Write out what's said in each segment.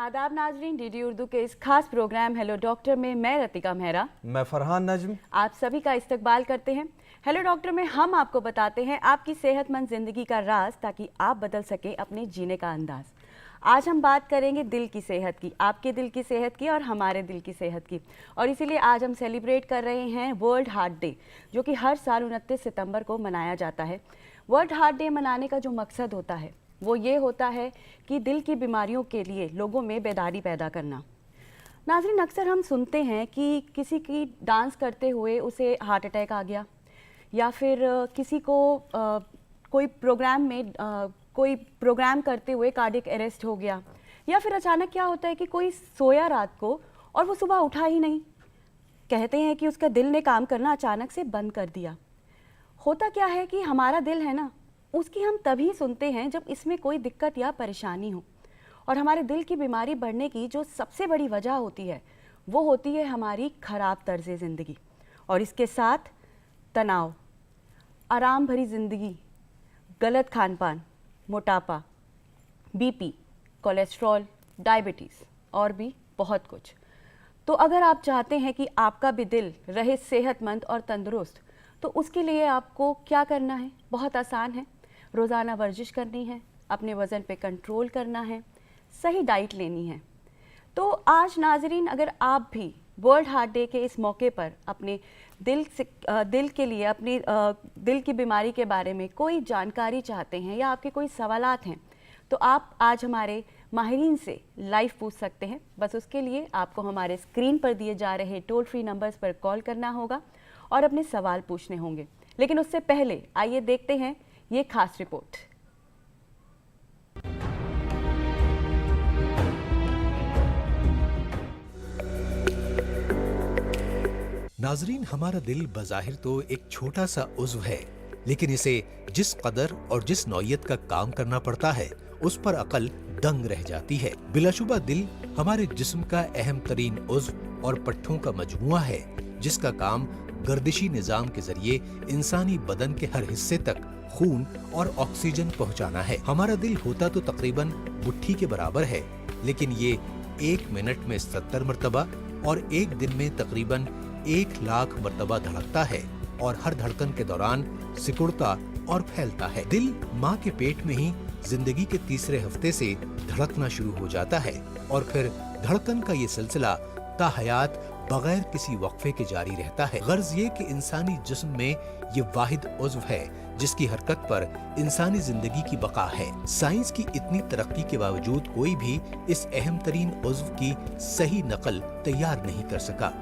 आदाब नाजरीन, डीडी उर्दू के इस खास प्रोग्राम हेलो डॉक्टर में मैं रतिका मेहरा, मैं फरहान नजम आप सभी का इस्तकबाल करते हैं। हेलो डॉक्टर में हम आपको बताते हैं आपकी सेहतमंद ज़िंदगी का राज, ताकि आप बदल सकें अपने जीने का अंदाज़। आज हम बात करेंगे दिल की सेहत की, आपके दिल की सेहत की और हमारे दिल की सेहत की। और इसीलिए आज हम सेलिब्रेट कर रहे हैं वर्ल्ड हार्ट डे, जो कि हर साल 29 सितंबर को मनाया जाता है। वर्ल्ड हार्ट डे मनाने का जो मकसद होता है वो ये होता है कि दिल की बीमारियों के लिए लोगों में बेदारी पैदा करना। नाज़रीन, अक्सर हम सुनते हैं कि किसी की डांस करते हुए उसे हार्ट अटैक आ गया, या फिर किसी को कोई प्रोग्राम करते हुए कार्डियक अरेस्ट हो गया, या फिर अचानक क्या होता है कि कोई सोया रात को और वो सुबह उठा ही नहीं। कहते हैं कि उसका दिल ने काम करना अचानक से बंद कर दिया। होता क्या है कि हमारा दिल है ना, उसकी हम तभी सुनते हैं जब इसमें कोई दिक्कत या परेशानी हो। और हमारे दिल की बीमारी बढ़ने की जो सबसे बड़ी वजह होती है वो होती है हमारी ख़राब तर्ज ज़िंदगी, और इसके साथ तनाव, आराम भरी ज़िंदगी, गलत खान पान, मोटापा, बीपी, कोलेस्ट्रॉल, डायबिटीज़ और भी बहुत कुछ। तो अगर आप चाहते हैं कि आपका भी दिल रहे सेहतमंद और तंदुरुस्त, तो उसके लिए आपको क्या करना है? बहुत आसान है। रोज़ाना वर्जिश करनी है, अपने वज़न पे कंट्रोल करना है, सही डाइट लेनी है। तो आज नाजरीन, अगर आप भी वर्ल्ड हार्ट डे के इस मौके पर अपने दिल के लिए, अपनी दिल की बीमारी के बारे में कोई जानकारी चाहते हैं या आपके कोई सवालात हैं, तो आप आज हमारे माहिरीन से लाइव पूछ सकते हैं। बस उसके लिए आपको हमारे स्क्रीन पर दिए जा रहे टोल फ्री नंबर्स पर कॉल करना होगा और अपने सवाल पूछने होंगे। लेकिन उससे पहले आइए देखते हैं ये खास रिपोर्ट। नाजरीन, हमारा दिल बज़ाहिर तो एक छोटा सा उज़्व है, लेकिन इसे जिस कदर और जिस नौइयत का काम करना पड़ता है उस पर अकल दंग रह जाती है। बिलाशुबा दिल हमारे जिस्म का अहम तरीन उज़्व और पट्ठों का मजमुआ है, जिसका काम गर्दिशी निजाम के जरिए इंसानी बदन के हर हिस्से तक खून और ऑक्सीजन पहुंचाना है। हमारा दिल होता तो तकरीबन मुट्ठी के बराबर है, लेकिन ये 1 मिनट में 70 मरतबा और 1 दिन में तकरीबन 1 लाख मरतबा धड़कता है, और हर धड़कन के दौरान सिकुड़ता और फैलता है। दिल माँ के पेट में ही जिंदगी के तीसरे हफ्ते से धड़कना शुरू हो जाता है, और फिर धड़कन का ये सिलसिला ताहयात बगैर किसी वक्फे के जारी रहता है। गर्ज ये कि इंसानी जिस्म में ये वाहिद उज़्व है जिसकी हरकत पर इंसानी जिंदगी की बका है। साइंस की इतनी तरक्की के बावजूद कोई भी इस अहम तरीन उज़्व की सही नकल तैयार नहीं कर सका।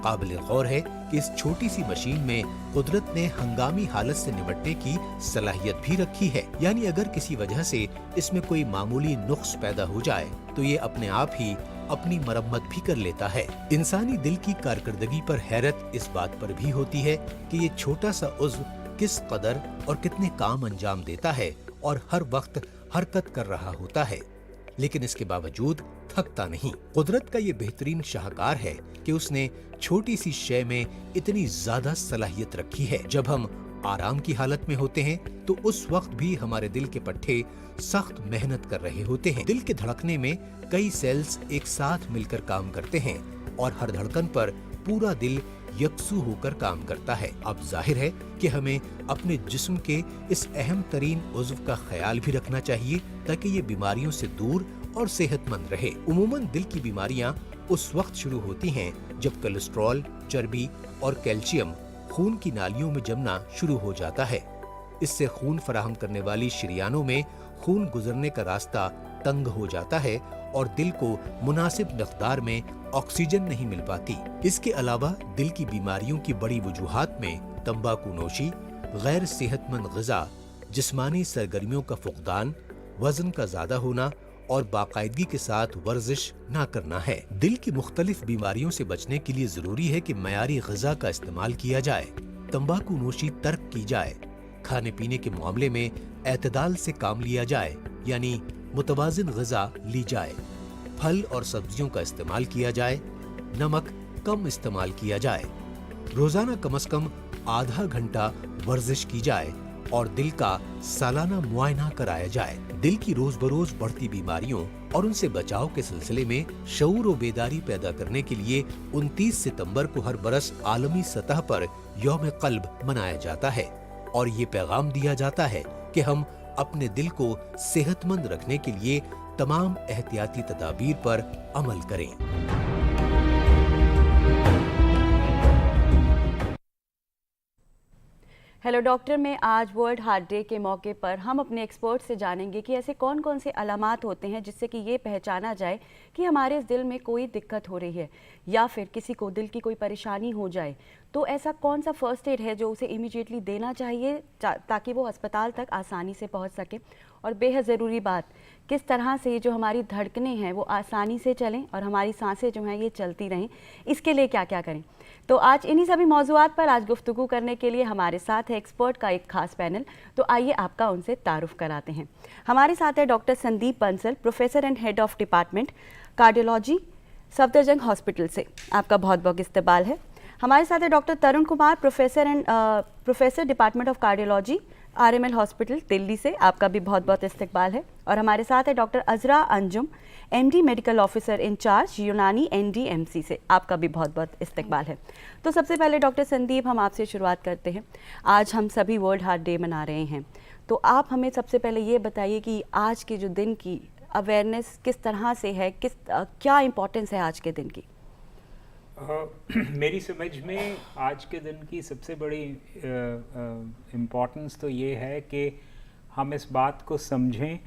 काबिल गौर है कि इस छोटी सी मशीन में कुदरत ने हंगामी हालत से निपटने की सलाहियत भी रखी है। यानी अगर किसी वजह से इसमें कोई मामूली नुक्स पैदा हो जाए तो ये अपने आप ही अपनी मरम्मत भी कर लेता है। इंसानी दिल की कारकर्दगी पर हैरत इस बात पर भी होती है कि ये छोटा सा उज़्व किस कदर और कितने काम अंजाम देता है और हर वक्त हरकत कर रहा होता है, लेकिन इसके बावजूद थकता नहीं। कुदरत का ये बेहतरीन शाहकार है कि उसने छोटी सी शय में इतनी ज्यादा सलाहियत रखी है। जब हम आराम की हालत में होते हैं तो उस वक्त भी हमारे दिल के पट्टे सख्त मेहनत कर रहे होते हैं। दिल के धड़कने में कई सेल्स एक साथ मिलकर काम करते हैं और हर धड़कन पर पूरा दिल यकसू होकर काम करता है। अब जाहिर है कि हमें अपने जिस्म के इस अहम तरीन उज़्व का ख्याल भी रखना चाहिए, ताकि ये बीमारियों से दूर और सेहतमंद रहे। उमूमन दिल की बीमारियां उस वक्त शुरू होती हैं जब कोलेस्ट्रॉल, चर्बी और कैल्शियम खून की नालियों में जमना शुरू हो जाता है। इससे खून फराहम करने वाली शरियानों में खून गुजरने का रास्ता तंग हो जाता है और दिल को मुनासिब मकदार में ऑक्सीजन नहीं मिल पाती। इसके अलावा दिल की बीमारियों की बड़ी वजूहात में तंबाकू नोशी, गैर सेहतमंद ग़िज़ा, जिस्मानी सरगर्मियों का फुक़दान, वजन का ज़्यादा होना और बाकायदगी के साथ वर्जिश ना करना है। दिल की मुख्तलिफ बीमारियों से बचने के लिए जरूरी है कि मयारी ग़िज़ा का इस्तेमाल किया जाए, तंबाकू नोशी तर्क की जाए, खाने पीने के मामले में एतदाल से काम लिया जाए, यानी मुतवाज़िन ग़िज़ा ली जाए, फल और सब्जियों का इस्तेमाल किया जाए, नमक कम इस्तेमाल किया जाए, रोजाना कम से कम आधा घंटा वर्जिश की जाए और दिल का सालाना मुआयना कराया जाए। दिल की रोज बरोज बढ़ती बीमारियों और उनसे बचाव के सिलसिले में शऊर व बेदारी पैदा करने के लिए 29 सितंबर को हर बरस आलमी सतह पर यौम कल्ब मनाया जाता है और ये पैगाम दिया जाता है कि हम अपने दिल को सेहतमंद रखने के लिए तमाम एहतियाती तदाबीर पर अमल करें। हेलो डॉक्टर में आज वर्ल्ड हार्ट डे के मौके पर हम अपने एक्सपर्ट से जानेंगे कि ऐसे कौन कौन से अलामात होते हैं जिससे कि ये पहचाना जाए कि हमारे इस दिल में कोई दिक्कत हो रही है या फिर किसी को दिल की कोई परेशानी हो जाए तो ऐसा कौन सा फर्स्ट एड है जो उसे इमीडिएटली देना चाहिए ताकि वो अस्पताल तक आसानी से पहुंच सके। और बेहद ज़रूरी बात, किस तरह से ये जो हमारी धड़कनें हैं वो आसानी से चलें और हमारी सांसें जो हैं ये चलती रहें, इसके लिए क्या क्या करें। तो आज इन्हीं सभी मौज़ूआत पर आज गुफ्तगू करने के लिए हमारे साथ है एक्सपर्ट का एक खास पैनल। तो आइए आपका उनसे तारुफ कराते हैं। हमारे साथ है doctor Sandeep Bansal, professor and head of department cardiology, Safdarjung hospital से। आपका बहुत बहुत इस्तकबाल है। हमारे साथ है doctor Tarun Kumar, professor department of cardiology, RML hospital Delhi से। आपका भी बहुत बहुत इस्तकबाल है। और हमारे साथ है doctor Azra Anjum, MD medical officer in charge, Unani NDMC से। आपका भी बहुत बहुत इस्तकबाल है। तो सबसे पहले डॉक्टर संदीप, हम आपसे शुरुआत करते हैं। आज हम सभी वर्ल्ड हार्ट डे मना रहे हैं, तो आप हमें सबसे पहले ये बताइए कि आज के जो दिन की अवेयरनेस किस तरह से है, क्या इम्पोर्टेंस है आज के दिन की? मेरी समझ में आज के दिन की सबसे बड़ी इम्पोर्टेंस तो ये है कि हम इस बात को समझें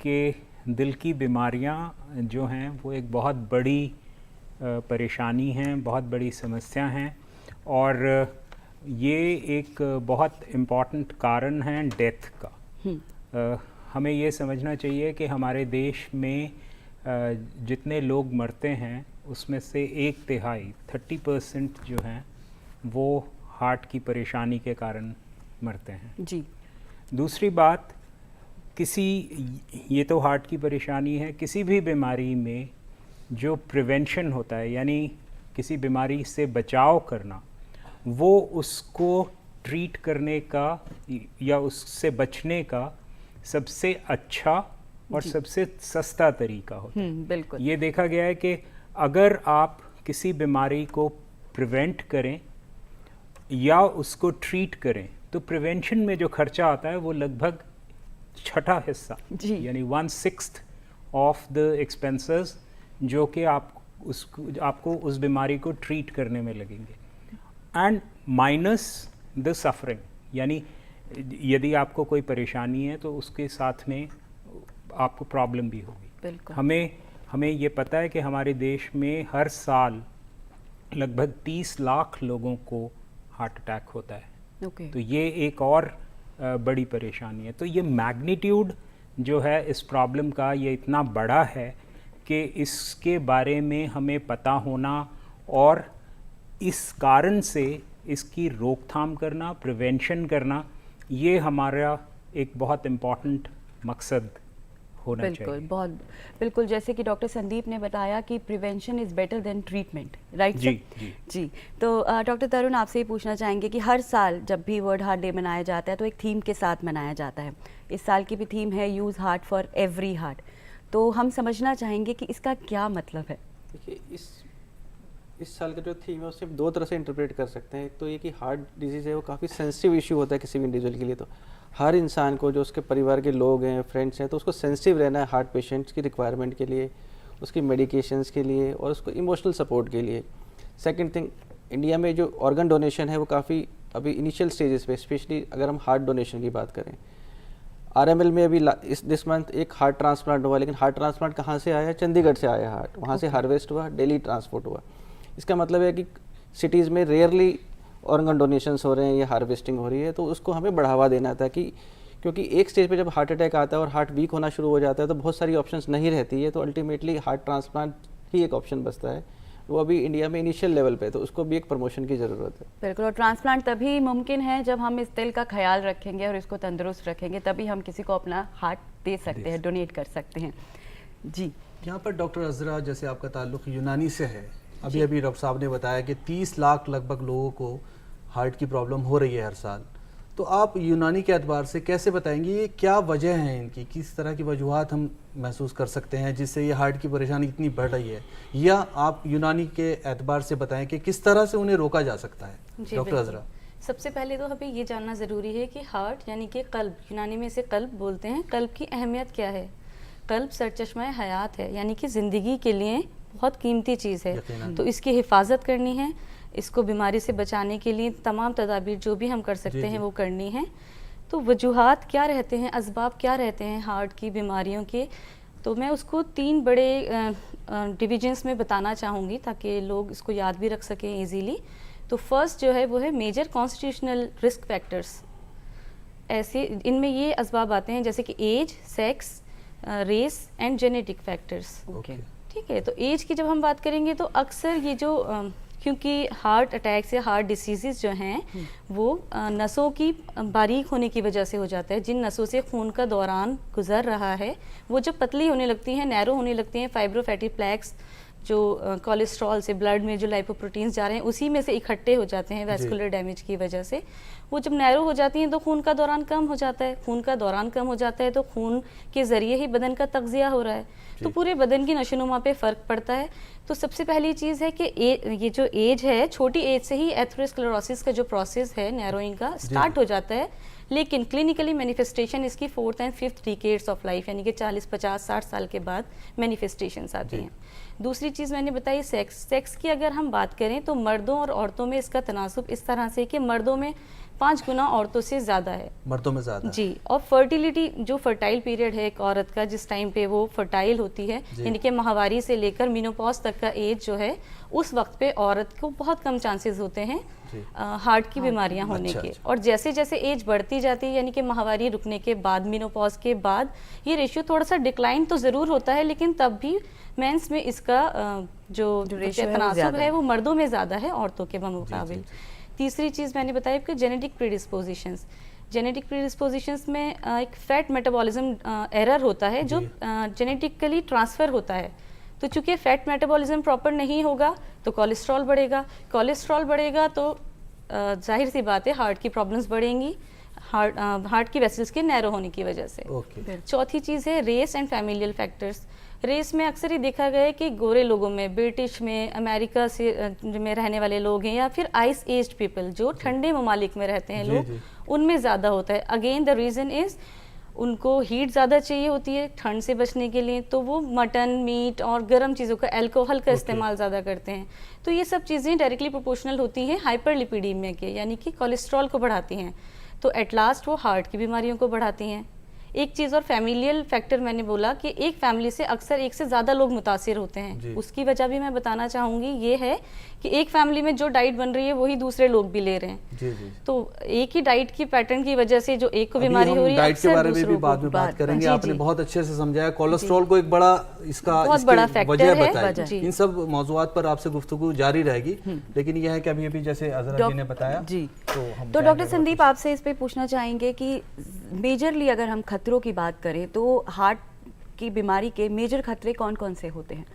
कि दिल की बीमारियां जो हैं वो एक बहुत बड़ी परेशानी हैं, बहुत बड़ी समस्या हैं और ये एक बहुत इम्पॉर्टेंट कारण है डेथ का। हमें ये समझना चाहिए कि हमारे देश में जितने लोग मरते हैं उसमें से 1/3 30% जो हैं वो हार्ट की परेशानी के कारण मरते हैं जी। दूसरी बात, ये तो हार्ट की परेशानी है, किसी भी बीमारी में जो प्रिवेंशन होता है यानी किसी बीमारी से बचाव करना, वो उसको ट्रीट करने का या उससे बचने का सबसे अच्छा और सबसे सस्ता तरीका होता है। बिल्कुल। ये देखा गया है कि अगर आप किसी बीमारी को प्रिवेंट करें या उसको ट्रीट करें तो प्रिवेंशन में जो खर्चा आता है वो लगभग 1/6 हिस्सा यानी 1/6 ऑफ द एक्सपेंसेस जो कि आपको उस बीमारी को ट्रीट करने में लगेंगे एंड माइनस द सफरिंग, यानी यदि आपको कोई परेशानी है तो उसके साथ में आपको प्रॉब्लम भी होगी। बिल्कुल। हमें ये पता है कि हमारे देश में हर साल लगभग 30 लाख लोगों को हार्ट अटैक होता है। तो ये एक और बड़ी परेशानी है। तो ये मैग्नीट्यूड जो है इस प्रॉब्लम का ये इतना बड़ा है कि इसके बारे में हमें पता होना और इस कारण से इसकी रोकथाम करना, प्रिवेंशन करना, ये हमारा एक बहुत इम्पॉर्टेंट मकसद होना चाहिए। बिल्कुल, जैसे कि डॉक्टर संदीप ने बताया कि prevention is better than treatment, right? जी। तो डॉक्टर तरुण, आपसे ही पूछना चाहेंगे कि हर साल जब भी वर्ल्ड हार्ट डे मनाया जाता है तो एक थीम के साथ मनाया जाता है। इस साल की भी थीम है use heart for every heart. तो हम समझना चाहेंगे कि इसका क्या मतलब है। देखिए, इस साल का जो थीम है उसे दो तरह से इंटरप्रेट कर सकते हैं। एक तो ये कि हार्ट डिजीज़ है वो काफ़ी सेंसिटिव इशू होता है किसी भी इंडिविजुअल के लिए। तो हर इंसान को, जो उसके परिवार के लोग हैं, फ्रेंड्स हैं, तो उसको सेंसिटिव रहना है हार्ट पेशेंट्स की रिक्वायरमेंट के लिए, उसकी मेडिकेशंस के लिए और उसको इमोशनल सपोर्ट के लिए। सेकंड थिंग, इंडिया में जो ऑर्गन डोनेशन है वो काफ़ी अभी इनिशियल स्टेजेस पे, स्पेशली अगर हम हार्ट डोनेशन की बात करें। RML में अभी दिस मंथ एक हार्ट ट्रांसप्लांट हुआ, लेकिन हार्ट ट्रांसप्लांट कहाँ से आया? चंडीगढ़ से आया हार्ट, वहाँ से हार्वेस्ट हुआ, डेली ट्रांसपोर्ट हुआ। इसका मतलब है कि सिटीज़ में रेयरली ऑर्गन डोनेशंस हो रहे हैं या हार्वेस्टिंग हो रही है, तो उसको हमें बढ़ावा देना था कि क्योंकि एक स्टेज पे जब हार्ट अटैक आता है और हार्ट वीक होना शुरू हो जाता है तो बहुत सारी ऑप्शंस नहीं रहती है, तो अल्टीमेटली हार्ट ट्रांसप्लांट ही एक ऑप्शन बचता है। वो अभी इंडिया में इनिशियल लेवल पे, तो उसको भी एक प्रमोशन की ज़रूरत है। बिल्कुल, और ट्रांसप्लांट तभी मुमकिन है जब हम इस दिल का ख्याल रखेंगे और इसको तंदुरुस्त रखेंगे, तभी हम किसी को अपना हार्ट दे सकते हैं, डोनेट कर सकते हैं। जी, यहाँ पर डॉक्टर अजरा, जैसे आपका ताल्लुक़ यूनानी से है, अभी डॉक्टर साहब ने बताया कि 30 लाख लगभग लोगों को हार्ट की प्रॉब्लम हो रही है हर साल। तो आप यूनानी के एतबार से कैसे बताएंगे ये क्या वजह है इनकी, किस तरह की वजूहात हम महसूस कर सकते हैं जिससे ये हार्ट की परेशानी इतनी बढ़ रही है, या आप यूनानी के एतबार से बताएं कि किस तरह से उन्हें रोका जा सकता है। जी, डॉक्टर बिल्कुल। अजरा। सबसे पहले तो हमें ये जानना ज़रूरी है कि हार्ट यानी कि कल्ब, यूनानी में इसे कल्ब बोलते हैं, कल्ब की अहमियत क्या है। कल्ब सरचश्मा हयात है, यानी कि ज़िंदगी के लिए बहुत कीमती चीज़ है। यकीनन। तो इसकी हिफाजत करनी है, इसको बीमारी से बचाने के लिए तमाम तदाबीर जो भी हम कर सकते जी, हैं जी। वो करनी है। तो वजूहात क्या रहते हैं, असबाब क्या रहते हैं हार्ट की बीमारियों के, तो मैं उसको 3 बड़े डिविजन्स में बताना चाहूँगी ताकि लोग इसको याद भी रख सकें इजीली। तो फर्स्ट जो है वो है मेजर कॉन्स्टिट्यूशनल रिस्क फैक्टर्स। ऐसे इनमें ये असबाब आते हैं जैसे कि age, sex, race and genetic factors. Okay. ठीक है, तो एज की जब हम बात करेंगे तो अक्सर ये जो क्योंकि हार्ट अटैक्स या हार्ट डिसीज़ जो हैं वो नसों की बारीक होने की वजह से हो जाता है। जिन नसों से खून का दौरान गुजर रहा है वो जब पतली होने लगती हैं, नैरो होने लगती हैं, फाइब्रोफैटी प्लैक्स जो कोलेस्ट्रॉल से ब्लड में जो लाइपोप्रोटीन्स जा रहे हैं उसी में से इकट्ठे हो जाते हैं वैस्कुलर डैमेज की वजह से। वो जब नैरो हो जाती हैं तो खून का दौरान कम हो जाता है, खून का दौरान कम हो जाता है तो खून के ज़रिए ही बदन का तग़ज़िया हो रहा है, तो पूरे बदन की नशोनुमा पे फ़र्क पड़ता है। तो सबसे पहली चीज़ है कि ये जो एज है, छोटी एज से ही एथेरोस्क्लेरोसिस का जो प्रोसेस है नैरोइंग का स्टार्ट हो जाता है, लेकिन क्लिनिकली मैनिफेस्टेशन इसकी 4th and 5th decades of life यानी कि 40, 50, 60 साल के बाद मैनिफेस्टेशंस आती हैं। दूसरी चीज़ मैंने बताई सेक्स की अगर हम बात करें तो मर्दों और औरतों में इसका तनासुब इस तरह से कि मर्दों में 5 गुना औरतों से ज़्यादा है। मर्दों में ज़्यादा। जी, और फर्टिलिटी जो फर्टाइल पीरियड है एक औरत का, जिस टाइम पे वो फर्टाइल होती है यानी कि माहवारी से लेकर मीनोपॉज तक का एज जो है, उस वक्त पे औरत को बहुत कम चांसेस होते हैं हार्ट की बीमारियां होने अच्छा, के। अच्छा। और जैसे जैसे एज बढ़ती जाती है यानी कि माहवारी रुकने के बाद, मीनोपॉज के बाद, ये रेशियो थोड़ा सा डिक्लाइन तो ज़रूर होता है, लेकिन तब भी मेंस में इसका जो ratio है वो तनासुब ज़्यादा है वो मर्दों में ज़्यादा है औरतों के मुकाबिल। तीसरी चीज़ मैंने बताया कि जेनेटिक प्रीडिस्पोजिशंस। जेनेटिक प्रीडिस्पोजिशंस में एक फैट मेटाबॉलिज्म एरर होता है जो जेनेटिकली ट्रांसफ़र होता है। तो चूंकि फैट मेटाबॉलिज्म प्रॉपर नहीं होगा तो कोलेस्ट्रॉल बढ़ेगा, कोलेस्ट्रॉल बढ़ेगा तो जाहिर सी बात है हार्ट की प्रॉब्लम्स बढ़ेंगी, हार्ट की वेसल्स के नैरो होने की वजह से। ओके। चौथी चीज़ है race and familial factors. Race में अक्सर ही देखा गया है कि गोरे लोगों में, ब्रिटिश में, अमेरिका से में रहने वाले लोग हैं, या फिर आइस एज्ड पीपल जो ठंडे ममालिक में रहते हैं जी, लोग, जी। उनमें ज़्यादा होता है। अगेन द रीज़न इज़ उनको हीट ज़्यादा चाहिए होती है ठंड से बचने के लिए, तो वो मटन, मीट और गर्म चीज़ों का, अल्कोहल का इस्तेमाल ज़्यादा करते हैं। तो ये सब चीज़ें डायरेक्टली प्रोपोर्शनल होती हैं हाइपरलिपिडीमिया के, यानी कि कोलेस्ट्रॉल को बढ़ाती हैं। तो एट लास्ट वो हार्ट की बीमारियों को बढ़ाती हैं। एक चीज़ और फैमिलियल फैक्टर मैंने बोला कि एक फैमिली से अक्सर एक से ज़्यादा लोग मुतासिर होते हैं, उसकी वजह भी मैं बताना चाहूँगी। ये है कि एक फैमिली में जो डाइट बन रही है वही दूसरे लोग भी ले रहे हैं। जी जी। तो एक ही डाइट की पैटर्न की वजह से जो एक को बीमारी हो रही है, डाइट के अक्सर बारे में भी दूसरों बाद को में बात करेंगे। जी, आपने जी। बहुत अच्छे से समझाया, कोलेस्ट्रॉल को एक बड़ा इसका बहुत इसकी बड़ा फैक्टर वजह है। बताई। जी। इन सब मौजूआत पर आपसे गुफ्तगू जारी रहेगी, लेकिन यह है कि अभी जैसे अजरा जी ने बताया जी। तो हम तो चाहेंगे डॉक्टर संदीप आपसे इस पे पूछना चाहेंगे कि मेजरली अगर हम खतरों की बात करें तो हार्ट की बीमारी के मेजर खतरे कौन कौन से होते हैं?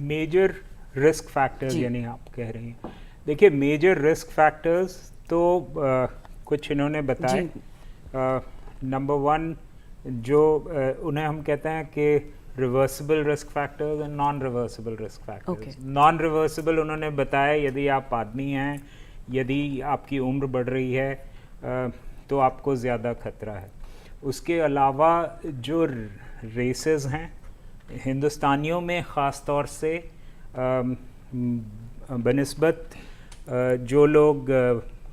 मेजर रिस्क फैक्टर्स जी। यानी आप कह रही हैं, देखिए मेजर रिस्क फैक्टर्स तो कुछ इन्होंने बताए। नंबर 1 जो उन्हें हम कहते हैं कि reversible risk factors and non reversible risk factors. Non reversible उन्होंने बताया यदि आप आदमी हैं, यदि आपकी उम्र बढ़ रही है तो आपको ज़्यादा खतरा है। उसके अलावा जो रेसेस हैं, हिंदुस्तानियों में ख़ास तौर से बनिस्बत जो लोग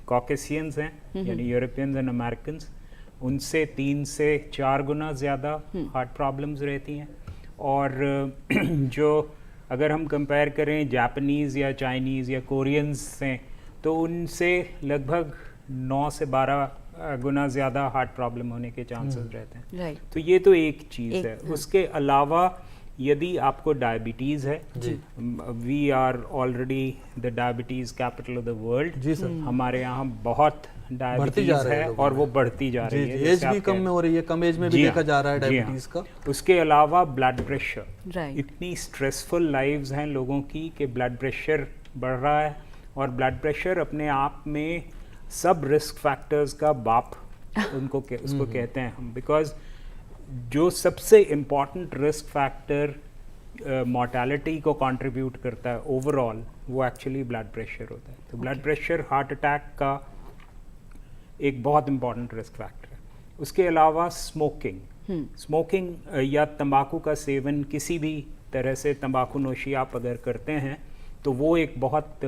कॉकेशियंस हैं यानी यूरोपियंस एंड अमेरिकन्स, उनसे 3 से 4 गुना ज़्यादा हार्ट प्रॉब्लम्स रहती हैं। और जो अगर हम कंपेयर करें जापानीज़ या चाइनीज़ या कोरियंस से, तो उनसे लगभग 9 से 12 गुना ज़्यादा हार्ट प्रॉब्लम होने के चांसेस रहते हैं। राइट। तो ये तो एक चीज़ है। उसके अलावा यदि आपको डायबिटीज़ है, we are already the diabetes capital of the world. जी सर। हमारे यहाँ बहुत बढ़ती डायबिटीज़ जा रही है लोगों और में। वो बढ़ती जा रही है। एज जैसे भी आप कम कह में रहे हो रही है, कम एज में भी जी देखा हाँ, जा रहा है जी हाँ। डायबिटीज का। उसके अलावा ब्लड प्रेशर, राइट। इतनी स्ट्रेसफुल लाइव्स हैं लोगों की कि ब्लड प्रेशर बढ़ रहा है, और ब्लड प्रेशर अपने आप में सब रिस्क फैक्टर्स का बाप उसको कहते हैं हम, बिकॉज जो सबसे इम्पॉर्टेंट रिस्क फैक्टर मॉर्टेलिटी को कंट्रीब्यूट करता है ओवरऑल, वो एक्चुअली ब्लड प्रेशर होता है। तो ब्लड प्रेशर हार्ट अटैक का एक बहुत इम्पॉर्टेंट रिस्क फैक्टर है। उसके अलावा स्मोकिंग या तंबाकू का सेवन, किसी भी तरह से तंबाकू नोशी आप अगर करते हैं तो वो एक बहुत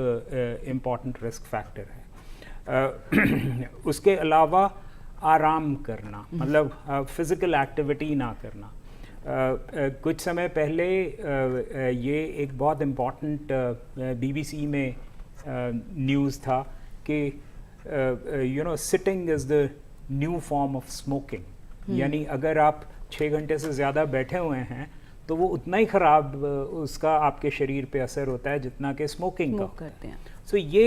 इम्पॉर्टेंट रिस्क फैक्टर है। उसके अलावा आराम करना, मतलब फिज़िकल एक्टिविटी ना करना। कुछ समय पहले ये एक बहुत इम्पॉर्टेंट BBC में न्यूज़ था कि sitting is the new form of smoking. यानी अगर आप 6 घंटे से ज़्यादा बैठे हुए हैं तो वो उतना ही ख़राब उसका आपके शरीर पे असर होता है जितना कि स्मोकिंग का करते हैं। सो ये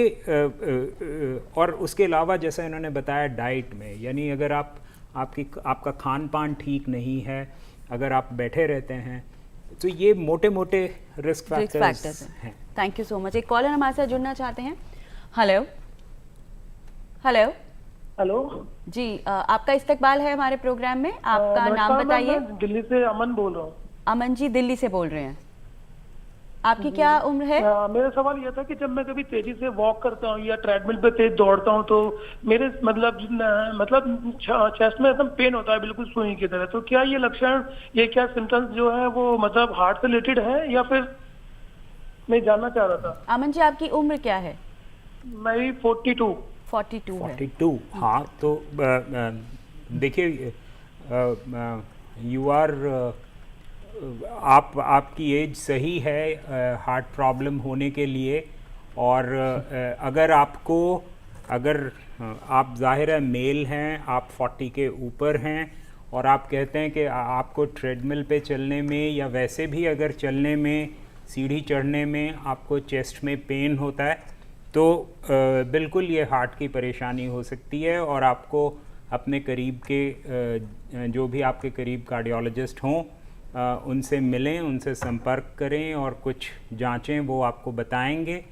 और उसके अलावा जैसा इन्होंने बताया डाइट में, यानी अगर आपका खान पान ठीक नहीं है, अगर आप बैठे रहते हैं, तो ये मोटे मोटे रिस्क फैक्टर्स हैं। Thank you so much. एक कॉलर हमारे साथ जुड़ना चाहते हैं। हेलो हेलो हेलो जी, आपका इस्तकबाल है हमारे प्रोग्राम में। आपका नाम बताइए। मैं दिल्ली से अमन बोल रहा हूँ। अमन जी दिल्ली से बोल रहे हैं। आपकी क्या उम्र है? मेरा सवाल यह था कि जब मैं कभी तेजी से वॉक करता हूँ या ट्रेडमिल पे तेज दौड़ता हूँ तो मेरे मतलब चेस्ट में एकदम पेन होता है, बिल्कुल सुई की तरह। तो क्या ये लक्षण, ये क्या सिम्टम्स जो है वो मतलब हार्ट से रिलेटेड है या फिर, मैं जानना चाह रहा था। अमन जी आपकी उम्र क्या है? मेरी 42 है। 42, हाँ। तो देखिए, आपकी एज सही है हार्ट प्रॉब्लम होने के लिए। और अगर आप जाहिर है मेल हैं, आप 40 के ऊपर हैं और आप कहते हैं कि आपको ट्रेडमिल पे चलने में या वैसे भी अगर चलने में, सीढ़ी चढ़ने में आपको चेस्ट में पेन होता है, तो बिल्कुल ये हार्ट की परेशानी हो सकती है। और आपको अपने करीब के जो भी आपके करीब कार्डियोलॉजिस्ट हों, उनसे मिलें, उनसे संपर्क करें और कुछ जांचें वो आपको बताएंगे,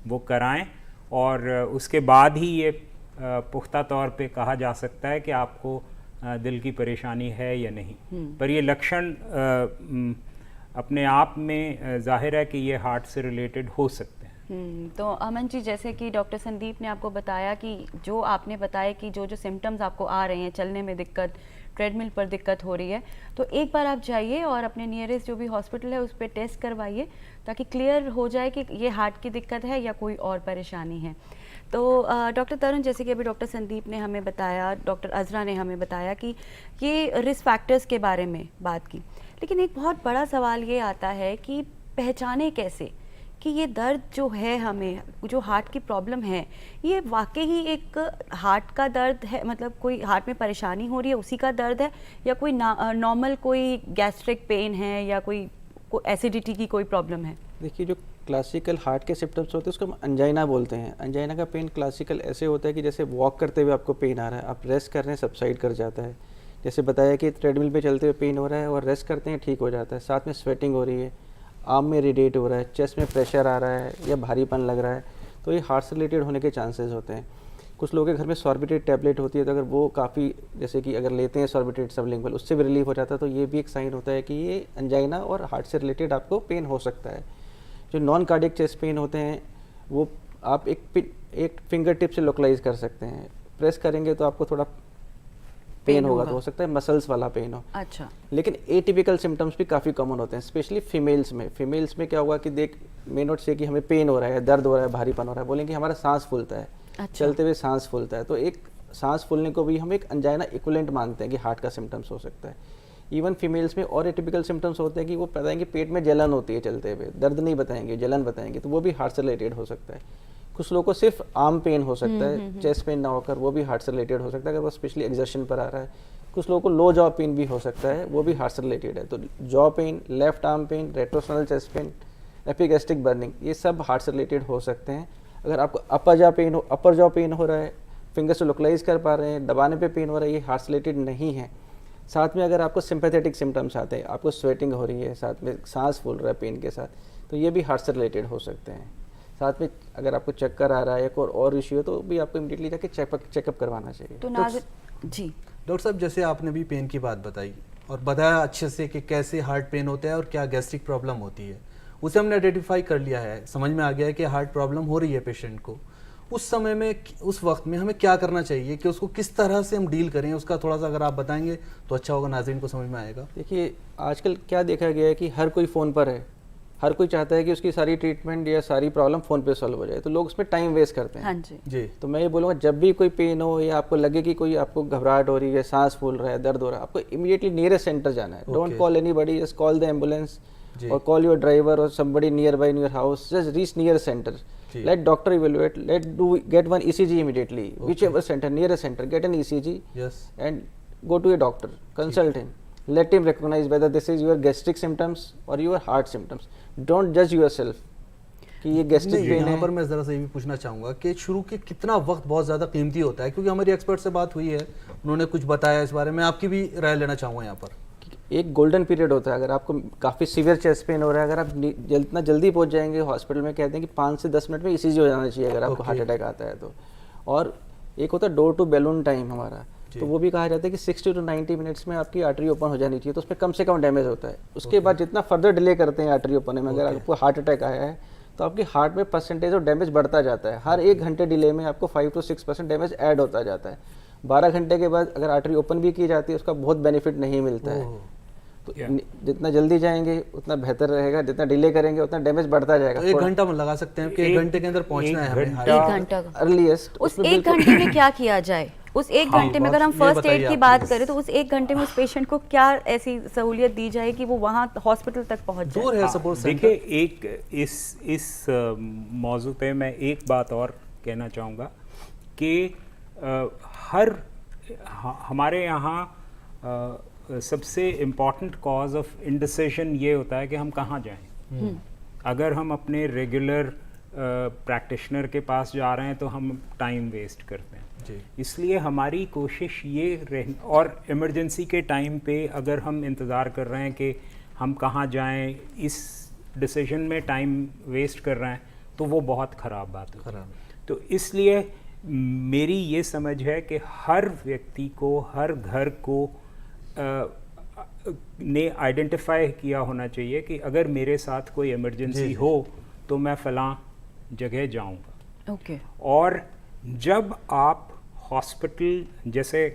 वो कराएं। और उसके बाद ही ये पुख्ता तौर पे कहा जा सकता है कि आपको दिल की परेशानी है या नहीं। पर ये लक्षण अपने आप में जाहिर है कि ये हार्ट से रिलेटेड हो सकते हैं। तो अमन जी, जैसे कि डॉक्टर संदीप ने आपको बताया कि जो आपने बताया कि जो सिम्टम्स आपको आ रहे हैं, चलने में दिक्कत, ट्रेडमिल पर दिक्कत हो रही है, तो एक बार आप जाइए और अपने नियरेस्ट जो भी हॉस्पिटल है उस पर टेस्ट करवाइए ताकि क्लियर हो जाए कि ये हार्ट की दिक्कत है या कोई और परेशानी है। तो डॉक्टर तरुण, जैसे कि अभी डॉक्टर संदीप ने हमें बताया, डॉक्टर अज़रा ने हमें बताया कि ये रिस्क फैक्टर्स के बारे में बात की, लेकिन एक बहुत बड़ा सवाल ये आता है कि पहचाने कैसे कि ये दर्द जो है, हमें जो हार्ट की प्रॉब्लम है, ये वाकई ही एक हार्ट का दर्द है, मतलब कोई हार्ट में परेशानी हो रही है उसी का दर्द है, या कोई नॉर्मल कोई गैस्ट्रिक पेन है या कोई एसिडिटी की कोई प्रॉब्लम है? देखिए, जो क्लासिकल हार्ट के सिम्टम्स होते हैं उसको हम अंजाइना बोलते हैं। अंजाइना का पेन क्लासिकल ऐसे होता है कि जैसे वॉक करते हुए आपको पेन आ रहा है, आप रेस्ट कर रहे हैं, सबसाइड कर जाता है। जैसे बताया कि ट्रेडमिल पे चलते हुए पेन हो रहा है और रेस्ट करते हैं ठीक हो जाता है। साथ में स्वेटिंग हो रही है, आर्म में इरिटेट हो रहा है, चेस्ट में प्रेशर आ रहा है या भारीपन लग रहा है, तो ये हार्ट से रिलेटेड होने के चांसेस होते हैं। कुछ लोगों के घर में सॉर्बिट्रेट टैबलेट होती है, तो अगर वो काफ़ी, जैसे कि अगर लेते हैं सॉर्बिट्रेट सबलिंगुअल, उससे भी रिलीफ हो जाता है, तो ये भी एक साइन होता है कि ये अंजाइना और हार्ट से रिलेटेड आपको पेन हो सकता है। जो नॉन कार्डियक चेस्ट पेन होते हैं वो आप एक फिंगर टिप से लोकलाइज कर सकते हैं। प्रेस करेंगे तो आपको थोड़ा पेन होगा, तो हो सकता है मसल्स वाला पेन हो। अच्छा। लेकिन एटिपिकल सिम्टम्स भी काफ़ी कॉमन होते हैं, स्पेशली फीमेल्स में। फीमेल्स में क्या होगा कि मेन नोट से कि हमें पेन हो रहा है, दर्द हो रहा है, भारीपन हो रहा है, बोलेंगे हमारा सांस फूलता है। अच्छा। चलते हुए सांस फूलता है, तो एक सांस फूलने को भी हम एक अंजाइना इक्विवेलेंट मानते हैं कि हार्ट का सिम्टम्स हो सकता है। इवन फीमेल्स में और एटिपिकल सिम्टम्स होते हैं कि वो बताएंगे पेट में जलन होती है चलते हुए, दर्द नहीं बताएंगे, जलन बताएंगे, तो वो भी हार्ट से रिलेटेड हो सकता है। कुछ लोगों को सिर्फ आर्म पेन हो सकता है, चेस्ट पेन ना होकर, वो भी हार्ट से रिलेटेड हो सकता है अगर वो स्पेशली एग्जर्शन पर आ रहा है। कुछ लोगों को लो जॉ पेन भी हो सकता है, वो भी हार्ट से रिलेटेड है। तो jaw pain, left arm pain, retrosternal chest pain, epigastric burning, ये सब हार्ट से रिलेटेड हो सकते हैं। अगर आपको अपर जॉ पेन हो रहा है, फिंगर से लोकलाइज कर पा रहे हैं, दबाने पे पेन हो रहा है, ये हार्ट से रिलेटेड नहीं है। साथ में अगर आपको सिंपैथेटिक सिम्टम्स आते हैं, आपको स्वेटिंग हो रही है, साथ में सांस फूल रहा है पेन के साथ, तो ये भी हार्ट से रिलेटेड हो सकते हैं। साथ में अगर आपको चक्कर आ रहा है और इश्यू है तो भी आपको इमीडिएटली जाके चेकअप करवाना चाहिए। तो नाज़िर जी डॉक्टर साहब, जैसे आपने भी पेन की बात बताई और बताया अच्छे से कि कैसे हार्ट पेन होता है और क्या गैस्ट्रिक प्रॉब्लम होती है, उसे हमने आइडेंटिफाई कर लिया है, समझ में आ गया है कि हार्ट प्रॉब्लम हो रही है पेशेंट को। उस समय में, उस वक्त में हमें क्या करना चाहिए कि उसको किस तरह से हम डील करें, उसका थोड़ा सा अगर आप बताएंगे तो अच्छा होगा, नाज़रीन को समझ में आएगा। देखिए आजकल क्या देखा गया है कि हर कोई फ़ोन पर है, हर कोई चाहता है कि उसकी सारी ट्रीटमेंट या सारी प्रॉब्लम फ़ोन पे सॉल्व हो जाए, तो लोग उसमें टाइम वेस्ट करते हैं। हाँ जी जी, तो मैं ये बोलूँगा जब भी कोई पेन हो या आपको लगे कि कोई आपको घबराहट हो रही है, सांस फूल रहा है, दर्द हो रहा है, आपको इमीडिएटली नियरेस्ट सेंटर जाना है। Don't call anybody, just call the ambulance or call your driver or somebody nearby in your house. Just reach nearest center. Let doctor evaluate. Get one ECG immediately. Whichever center, nearest center, get an ECG. Yes. And go to a doctor. Consult him. Let him recognize whether this is your gastric symptoms or your heart symptoms. Don't judge yourself. कि ये gastric pain यहाँ है। पर मैं ज़रा सा ये भी पूछना चाहूँगा कि शुरू के कितना वक्त बहुत ज़्यादा कीमती होता है, क्योंकि हमारी एक्सपर्ट से बात हुई है, उन्होंने कुछ बताया इस बारे में, आपकी भी राय लेना चाहूँगा यहाँ पर। एक गोल्डन पीरियड होता है। अगर आपको काफ़ी सीवियर चेस्ट पेन हो रहा है, अगर आप जितना जल्दी पहुंच जाएंगे हॉस्पिटल में, कहते हैं कि 5 से 10 मिनट में ECG हो जाना चाहिए अगर आपको हार्ट अटैक आता है तो। और एक होता है डोर टू बैलून टाइम हमारा, तो वो भी कहा जाता है कि 60 to 90 मिनट्स में आपकी आर्टरी ओपन हो जानी चाहिए, तो उसमें कम से कम डैमेज होता है। उसके बाद जितना फर्दर डिले करते हैं आर्टरी ओपन में, अगर आपको हार्ट अटैक आया है तो आपकी हार्ट में परसेंटेज ऑफ डैमेज बढ़ता जाता है। हर 1 घंटे डिले में आपको 5 to 6% डैमेज ऐड होता जाता है। 12 घंटे के बाद अगर आर्टरी ओपन भी की जाती है उसका बहुत बेनिफिट नहीं मिलता है। तो जितना जल्दी जाएंगे उतना बेहतर रहेगा, जितना डिले करेंगे उतना डैमेज बढ़ता जाएगा। तो 1 घंटा में लगा सकते हैं कि 1 घंटे के अंदर पहुंचना है हमें। 1 घंटा का अर्लीस्ट उस 1 घंटे में क्या किया जाए? उस 1 घंटे में अगर हम फर्स्ट एड की बात करें तो उस 1 घंटे में उस पेशेंट को क्या ऐसी सहूलियत दी जाए कि वो वहाँ हॉस्पिटल तक पहुँच जाए? दूर है सपोर्ट सेंटर। देखिए, एक इस मौजू पे मैं एक बात और कहना चाहूँगा कि हमारे यहाँ सबसे इम्पॉर्टेंट कॉज ऑफ इंडिसिजन ये होता है कि हम कहाँ जाएं। अगर हम अपने रेगुलर प्रैक्टिशनर के पास जा रहे हैं तो हम टाइम वेस्ट करते हैं। इसलिए हमारी कोशिश ये और इमरजेंसी के टाइम पे अगर हम इंतज़ार कर रहे हैं कि हम कहाँ जाएं, इस डिसीजन में टाइम वेस्ट कर रहे हैं तो वो बहुत ख़राब बात है। तो इसलिए मेरी ये समझ है कि हर व्यक्ति को, हर घर को ने आइडेंटिफाई किया होना चाहिए कि अगर मेरे साथ कोई इमरजेंसी हो तो मैं फ़लाँ जगह जाऊंगा। ओके। और जब आप हॉस्पिटल, जैसे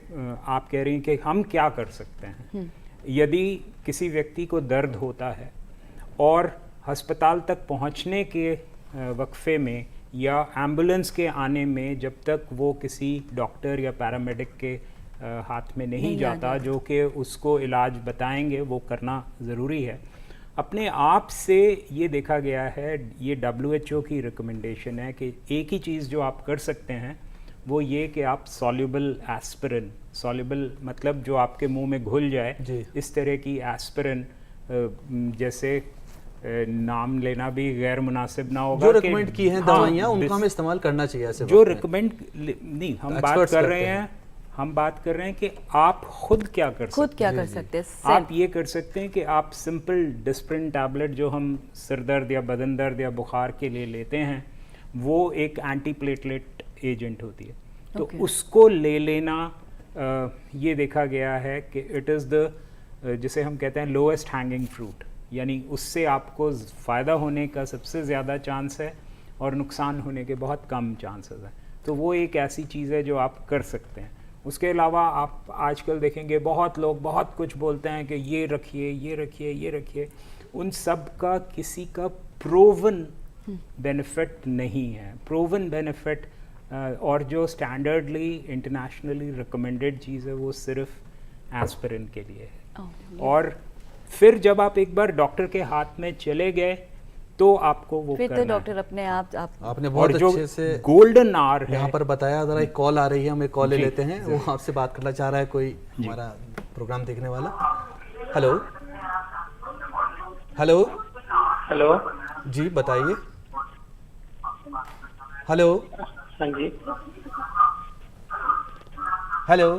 आप कह रही हैं कि हम क्या कर सकते हैं, यदि किसी व्यक्ति को दर्द होता है और अस्पताल तक पहुंचने के वक्फे में या एम्बुलेंस के आने में जब तक वो किसी डॉक्टर या पैरामेडिक के हाथ में नहीं जाता जो कि उसको इलाज बताएंगे, वो करना ज़रूरी है। अपने आप से ये देखा गया है, ये WHO की रिकमेंडेशन है कि एक ही चीज़ जो आप कर सकते हैं वो ये कि आप सॉल्युबल एस्पिरिन, सॉल्युबल मतलब जो आपके मुंह में घुल जाए, इस तरह की एस्पिरिन, जैसे नाम लेना भी गैर मुनासिब ना होगा, जो रिकमेंड की हैं दवाइयाँ उनका हमें इस्तेमाल करना चाहिए। ऐसे जो रिकमेंड नहीं, हम बात कर रहे हैं कि आप खुद क्या कर सकते हैं। आप ये कर सकते हैं कि आप सिंपल डिस्प्रिन टैबलेट जो हम सिर दर्द या बदन दर्द या बुखार के लिए लेते हैं, वो एक एंटी प्लेटलेट एजेंट होती है, तो उसको ले लेना। ये देखा गया है कि इट इज़ द जिसे हम कहते हैं लोएस्ट हैंगिंग फ्रूट, यानी उससे आपको फ़ायदा होने का सबसे ज़्यादा चांस है और नुकसान होने के बहुत कम चांसेस हैं। तो वो एक ऐसी चीज़ है जो आप कर सकते हैं। उसके अलावा आप आजकल देखेंगे बहुत लोग बहुत कुछ बोलते हैं कि ये रखिए, ये रखिए, ये रखिए, उन सब का किसी का प्रूवन बेनिफिट नहीं है। प्रूवन बेनिफिट और जो स्टैंडर्डली इंटरनेशनली रिकमेंडेड चीज़ है वो सिर्फ एस्पिरिन के लिए है। और फिर जब आप एक बार डॉक्टर के हाथ में चले गए तो आपको वो फिर तो डॉक्टर अपने आप आपने बहुत अच्छे से गोल्डन आवर है यहाँ पर बताया। जरा एक कॉल आ रही है, हम एक कॉल ले लेते हैं। वो आपसे बात करना चाह रहा है कोई हमारा प्रोग्राम देखने वाला। हेलो हेलो हेलो जी बताइए। हेलो हाँ जी हेलो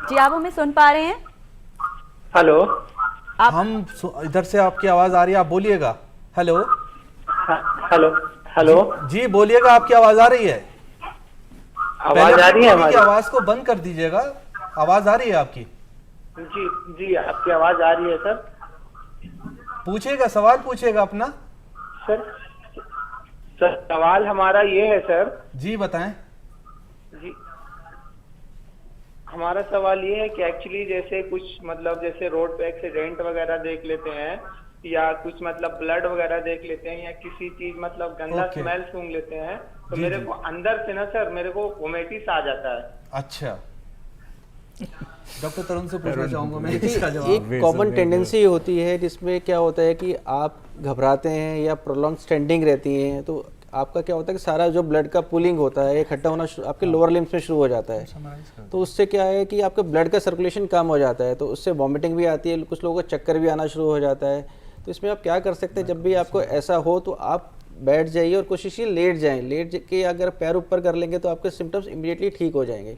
जी, आप हमें सुन पा रहे हैं? हेलो हम इधर से आपकी आवाज आ रही है, आप बोलिएगा। हेलो हेलो हेलो, जी बोलिएगा, आपकी आवाज आ रही है? आवाज आ रही है टीवी की हमारी? आवाज को बंद कर दीजिएगा, आवाज आ रही है आपकी? जी जी, आपकी आवाज आ रही है सर। पूछिएगा, सवाल पूछिएगा अपना। सर सर सवाल हमारा ये है सर। जी बताएं। जी, हमारा सवाल ये है कि एक्चुअली जैसे कुछ मतलब जैसे रोड पे एक्सीडेंट वगैरह देख लेते हैं, या कुछ मतलब ब्लड वगैरह देख लेते हैं, या किसी चीज मतलब गंदा ओके। स्मेल सूंघ लेते हैं, तो जी, मेरे जी। को अंदर से ना सर मेरे को वोमिटिस आ जाता है। अच्छा, डॉक्टर तरुण से पूछना तरुण, चाहूंगा मैं देखिए, इसका जवाब। एक Vasovagal। कॉमन टेंडेंसी होती है जिसमें क्या होता है कि आप घबराते हैं या प्रोलॉन्ग स्टैंडिंग रहती हैं, तो आपका क्या होता है कि सारा जो ब्लड का पुलिंग होता है इकट्ठा होना आपके लोअर लिम्स में शुरू हो जाता है। तो उससे क्या है कि आपके ब्लड का सर्कुलेशन कम हो जाता है, तो उससे वॉमिटिंग भी आती है, कुछ लोगों को चक्कर भी आना शुरू हो जाता है। तो इसमें आप क्या कर सकते हैं, जब भी आपको ऐसा हो तो आप बैठ जाइए और कोशिश कीजिए लेट जाएं। लेट के अगर पैर ऊपर कर लेंगे तो आपके सिम्टम्स इमीडिएटली ठीक हो जाएंगे।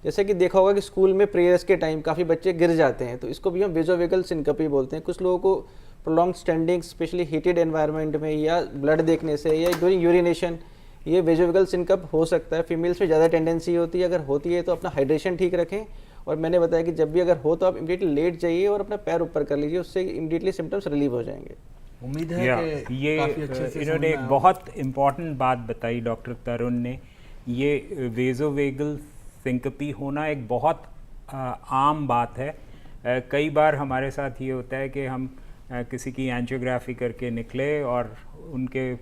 जैसे कि देखा होगा कि स्कूल में प्रेयर्स के टाइम काफ़ी बच्चे गिर जाते हैं, तो इसको भी हम वेसोवेगल सिनकपी बोलते हैं। कुछ लोगों को prolong standing, specially heated environment में, या ब्लड देखने से, या ड्यूरिंग यूरिनेशन, ये वेसोवेगल सिनकप हो सकता है। फीमेल्स में ज़्यादा टेंडेंसी होती है। अगर होती है तो अपना हाइड्रेशन ठीक रखें, और मैंने बताया कि जब भी अगर हो तो आप इमीडिएटली लेट जाइए और अपना पैर ऊपर कर लीजिए, उससे इमीडिएटली सिम्टम्स रिलीव हो जाएंगे। उम्मीद है या कि ये काफी अच्छे से इन्होंने समझ एक में आया। बहुत इम्पॉर्टेंट बात बताई डॉक्टर तरुण ने। ये वेसोवेगल सिंकपी होना एक बहुत आम बात है। कई बार हमारे साथ ये होता है कि हम किसी की एंजियोग्राफी करके निकले और उनके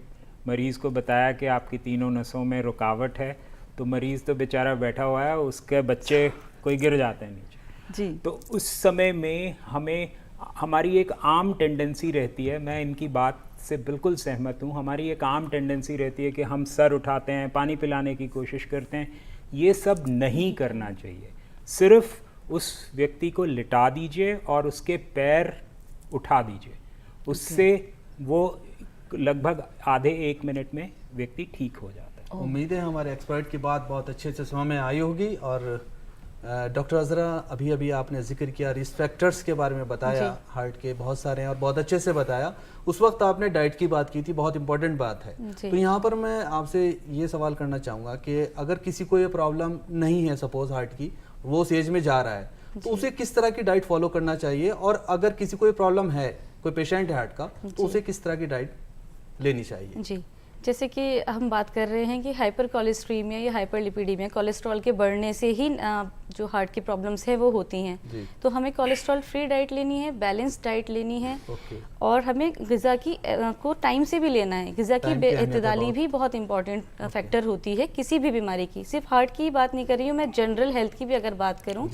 मरीज़ को बताया कि आपकी तीनों नसों में रुकावट है, तो मरीज़ तो बेचारा बैठा हुआ है, उसके बच्चे कोई गिर जाते हैं नीचे। जी। तो उस समय में हमारी एक आम टेंडेंसी रहती है, मैं इनकी बात से बिल्कुल सहमत हूँ, हमारी एक आम टेंडेंसी रहती है कि हम सर उठाते हैं, पानी पिलाने की कोशिश करते हैं। ये सब नहीं करना चाहिए। सिर्फ उस व्यक्ति को लिटा दीजिए और उसके पैर उठा दीजिए, उससे वो लगभग आधे 1 मिनट में व्यक्ति ठीक हो जाता है। उम्मीद है हमारे एक्सपर्ट की बात बहुत अच्छे से समझ में आई होगी। और डॉक्टर अजरा, अभी अभी आपने जिक्र किया रिस्क फैक्टर्स के बारे में बताया, हार्ट के बहुत सारे हैं और बहुत अच्छे से बताया। उस वक्त आपने डाइट की बात की थी, बहुत इंपॉर्टेंट बात है। तो यहाँ पर मैं आपसे ये सवाल करना चाहूँगा कि अगर किसी को ये प्रॉब्लम नहीं है, सपोज हार्ट की, वो उस एज में जा रहा है, तो उसे किस तरह की डाइट फॉलो करना चाहिए? और अगर किसी को ये प्रॉब्लम है, कोई पेशेंट है हार्ट का, तो उसे किस तरह की डाइट लेनी चाहिए? जी, जैसे कि हम बात कर रहे हैं कि हाइपर कोलेस्ट्रीमिया या हाइपरलिपिडीमिया, कोलेस्ट्रॉल के बढ़ने से ही जो हार्ट की प्रॉब्लम्स है वो होती हैं। तो हमें कोलेस्ट्रॉल फ्री डाइट लेनी है, बैलेंस डाइट लेनी है, और हमें ग़िज़ा की को टाइम से भी लेना है। ग़िज़ा की बेइतदाली भी बहुत इंपॉर्टेंट फैक्टर होती है किसी भी बीमारी की। सिर्फ हार्ट की बात नहीं कर रही हूँ मैं, जनरल हेल्थ की भी अगर बात करूँ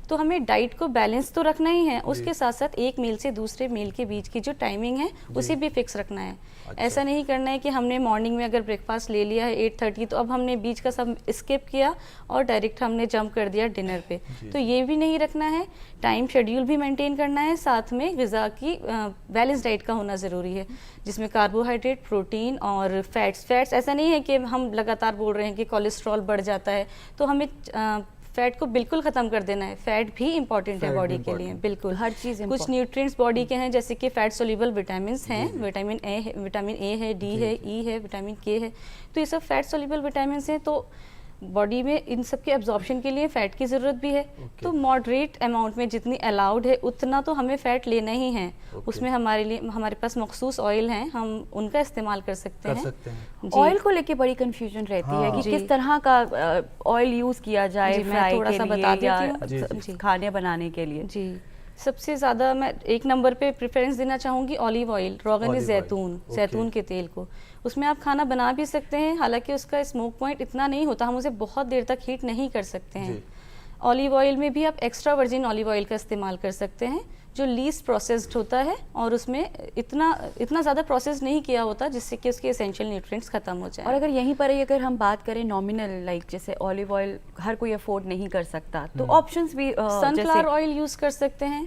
तो हमें डाइट को बैलेंस तो रखना ही है, उसके साथ साथ एक मील से दूसरे मील के बीच की जो टाइमिंग है उसे भी फिक्स रखना है। ऐसा नहीं करना है कि हमने मॉर्निंग में अगर ब्रेकफास्ट ले लिया है 8:30, तो अब हमने बीच का सब स्किप किया और डायरेक्ट हमने जंप कर दिया डिनर पे, तो ये भी नहीं रखना है। टाइम शेड्यूल भी मेंटेन करना है, साथ में ग़िज़ा की बैलेंस डाइट का होना ज़रूरी है, जिसमें कार्बोहाइड्रेट, प्रोटीन और फैट्स ऐसा नहीं है कि हम लगातार बोल रहे हैं कि कोलेस्ट्रॉल बढ़ जाता है तो हमें फैट को बिल्कुल ख़त्म कर देना है। फैट भी इंपॉर्टेंट है बॉडी के लिए, बिल्कुल हर चीज़। कुछ न्यूट्रिएंट्स बॉडी के हैं, जैसे कि फैट सोल्यूबल विटामिन्स हैं, विटामिन ए है, डी है, ई है, विटामिन के है, तो ये सब फैट सोल्यूबल विटामिन्स हैं। तो बॉडी में इन सब के एब्जॉर्प्शन के लिए फ़ैट की ज़रूरत भी है। तो मॉडरेट अमाउंट में जितनी अलाउड है उतना तो हमें फ़ैट लेना ही है। उसमें हमारे पास मखसूस ऑयल हैं, हम उनका इस्तेमाल कर सकते हैं। ऑयल को लेके बड़ी कंफ्यूजन रहती है कि किस तरह का ऑयल यूज़ किया जाए फ्राई थोड़ा सा बता देती हूँ खाने बनाने के लिए। जी, सबसे ज़्यादा मैं 1 नंबर पे प्रेफरेंस देना चाहूँगी ऑलिव ऑयल, रोगन जैतून के तेल को। उसमें आप खाना बना भी सकते हैं, हालांकि उसका स्मोक पॉइंट इतना नहीं होता, हम उसे बहुत देर तक हीट नहीं कर सकते हैं। ऑलिव ऑयल में भी आप एक्स्ट्रा वर्जिन ऑलिव ऑयल का इस्तेमाल कर सकते हैं, जो लीस्ट प्रोसेस्ड होता है और उसमें इतना ज़्यादा प्रोसेस नहीं किया होता जिससे कि उसके एसेंशियल न्यूट्रिएंट्स खत्म हो जाए। और अगर यहीं पर ही अगर हम बात करें नॉमिनल, लाइक जैसे ऑलिव ऑयल हर कोई अफोर्ड नहीं कर सकता, तो ऑप्शंस भी सनफ्लावर ऑयल यूज़ कर सकते हैं,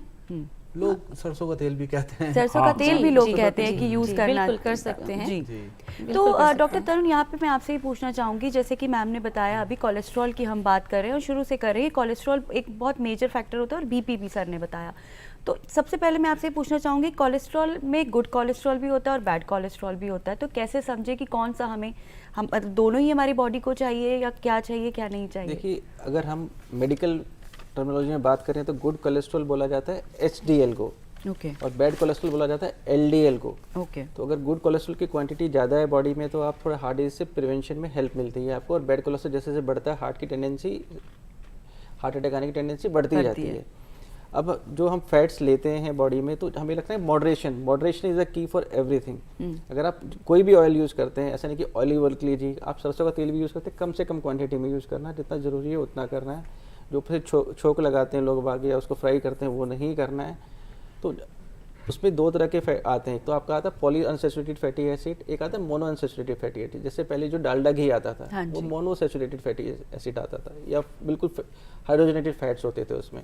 लोग सरसों का तेल भी कहते हैं। सरसों का तेल जी, भी लोग जी, कहते हैं जी, कि यूज़ जी, करना बिल्कुल कर सकते हैं। जी। बिल्कुल तो कर सकते डॉक्टर हैं। तरुण, यहाँ पे मैं आपसे ही पूछना चाहूँगी, जैसे कि मैम ने बताया अभी कोलेस्ट्रॉल की हम बात कर रहे हैं और शुरू से कर रहे हैं, कोलेस्ट्रॉल एक बहुत मेजर फैक्टर होता है और बीपी भी सर ने बताया। तो सबसे पहले मैं आपसे पूछना चाहूँगी, कोलेस्ट्रॉल में गुड कोलेस्ट्रॉल भी होता है और बैड कोलेस्ट्रॉल भी होता है, तो कैसे समझे कि कौन सा हम दोनों ही हमारी बॉडी को चाहिए या क्या चाहिए क्या नहीं चाहिए? देखिए, अगर हम मेडिकल टर्मिनोलॉजी में बात करें तो गुड कोलेस्ट्रॉल बोला जाता है एचडीएल को, ओके और बैड कोलेस्ट्रॉल बोला जाता है एलडीएल को। ओके तो अगर गुड कोलेस्ट्रॉल की क्वांटिटी ज़्यादा है बॉडी में तो आप थोड़ा हार्ट डिजीज से प्रिवेंशन में हेल्प मिलती है आपको, और बैड कोलेस्ट्रॉल जैसे जैसे बढ़ता है हार्ट अटैक आने की टेंडेंसी बढ़ती जाती है। अब जो हम फैट्स लेते हैं बॉडी में तो हमें लगता है moderation is the key for everything. अगर आप कोई भी ऑयल यूज़ करते हैं, ऐसा नहीं कि ऑलिव ऑयल लीजिए, आप सरसों का तेल भी यूज़ करते हैं, कम से कम क्वांटिटी में यूज़ करना है, जितना ज़रूरी है उतना करना है। जो फिर छोंक लगाते हैं लोग बाग या उसको फ्राई करते हैं वो नहीं करना है। तो उसमें दो तरह के आते हैं, तो आपका आता है पॉली अनसैचुरेटेड फैटी एसिड, एक आता है मोनो अनसैचुरेटेड फैटी एसिड। जैसे पहले जो डालडा घी आता था हाँ वो जी। मोनो सैचुरेटेड फैटी एसिड आता था, या बिल्कुल हाइड्रोजनेटेड फैट्स होते थे उसमें।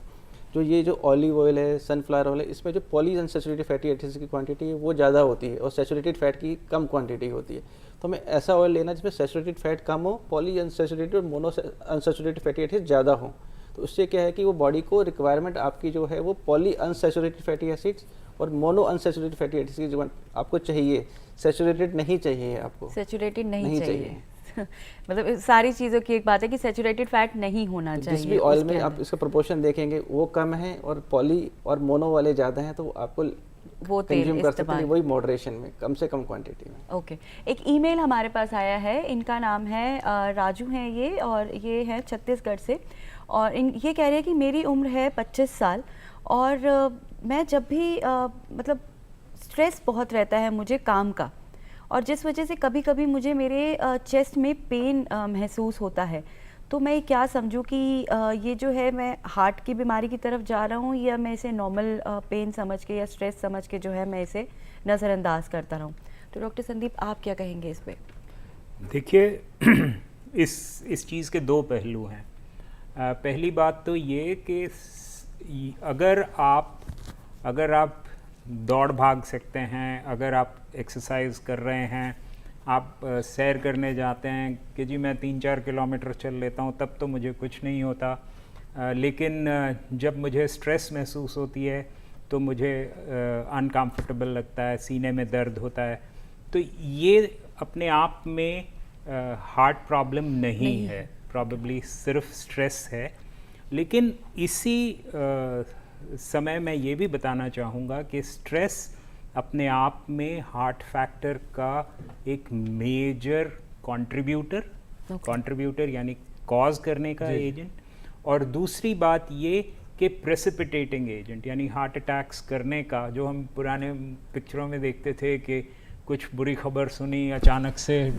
जो ये जो ऑलिव ऑयल है, सनफ्लावर ऑयल है, इसमें जो पॉली अनसैचुरेटेड फैटी एसिड की क्वांटिटी है वो ज़्यादा होती है और सैचुरेटेड फैट की कम क्वांटिटी होती है। तो हमें ऐसा ऑयल लेना जिसमें सैचुरेटेड फैट कम हो, पॉली अनसैचुरेटेड और मोनो अनसैचुरेटेड फैटी एसिड ज़्यादा हो। तो उससे क्या है कि वो बॉडी को रिक्वायरमेंट आपकी जो है वो पॉली अनसैचुरेटेड फैटी एसिड्स और मोनो अनसैचुरेटेड फैटी एसिड्स की जो आपको चाहिए, सैचुरेटेड नहीं चाहिए आपको। सैचुरेटेड नहीं नहीं चाहिए मतलब सारी चीज़ों की एक बात है कि सैचुरेटेड फैट नहीं होना चाहिए। जिस भी ऑयल उसके में आप अंदर। इसका प्रोपोर्शन देखेंगे वो कम है और पॉली और मोनो वाले ज़्यादा हैं, तो आपको वो तेल कंज्यूम कर सकते हैं इस्तेमाल। वही मॉडरेशन में, कम से कम क्वांटिटी में। ओके एक ईमेल हमारे पास आया है, इनका नाम है राजू हैं ये, और ये है छत्तीसगढ़ से, और ये कह रहे हैं कि मेरी उम्र है 25 साल और मैं जब भी मतलब स्ट्रेस बहुत रहता है मुझे काम का, और जिस वजह से कभी कभी मुझे मेरे चेस्ट में पेन महसूस होता है। तो मैं क्या समझूं कि ये जो है मैं हार्ट की बीमारी की तरफ जा रहा हूँ या मैं इसे नॉर्मल पेन समझ के या स्ट्रेस समझ के जो है मैं इसे नज़रअंदाज करता रहूँ? तो डॉक्टर संदीप आप क्या कहेंगे इस पे? देखिए इस चीज़ के दो पहलू हैं। पहली बात तो ये कि अगर आप दौड़ भाग सकते हैं, अगर आप एक्सरसाइज कर रहे हैं, आप सैर करने जाते हैं कि जी मैं 3-4 किलोमीटर चल लेता हूँ तब तो मुझे कुछ नहीं होता, लेकिन जब मुझे स्ट्रेस महसूस होती है तो मुझे अनकंफर्टेबल लगता है, सीने में दर्द होता है, तो ये अपने आप में हार्ट प्रॉब्लम नहीं है, प्रॉबेबली सिर्फ स्ट्रेस है। लेकिन इसी समय मैं ये भी बताना चाहूँगा कि स्ट्रेस अपने आप में हार्ट फैक्टर का एक मेजर कंट्रीब्यूटर यानी कॉज करने का एजेंट, और दूसरी बात ये कि प्रेसिपिटेटिंग एजेंट यानी हार्ट अटैक्स करने का, जो हम पुराने पिक्चरों में देखते थे कि कुछ बुरी खबर सुनी, अचानक से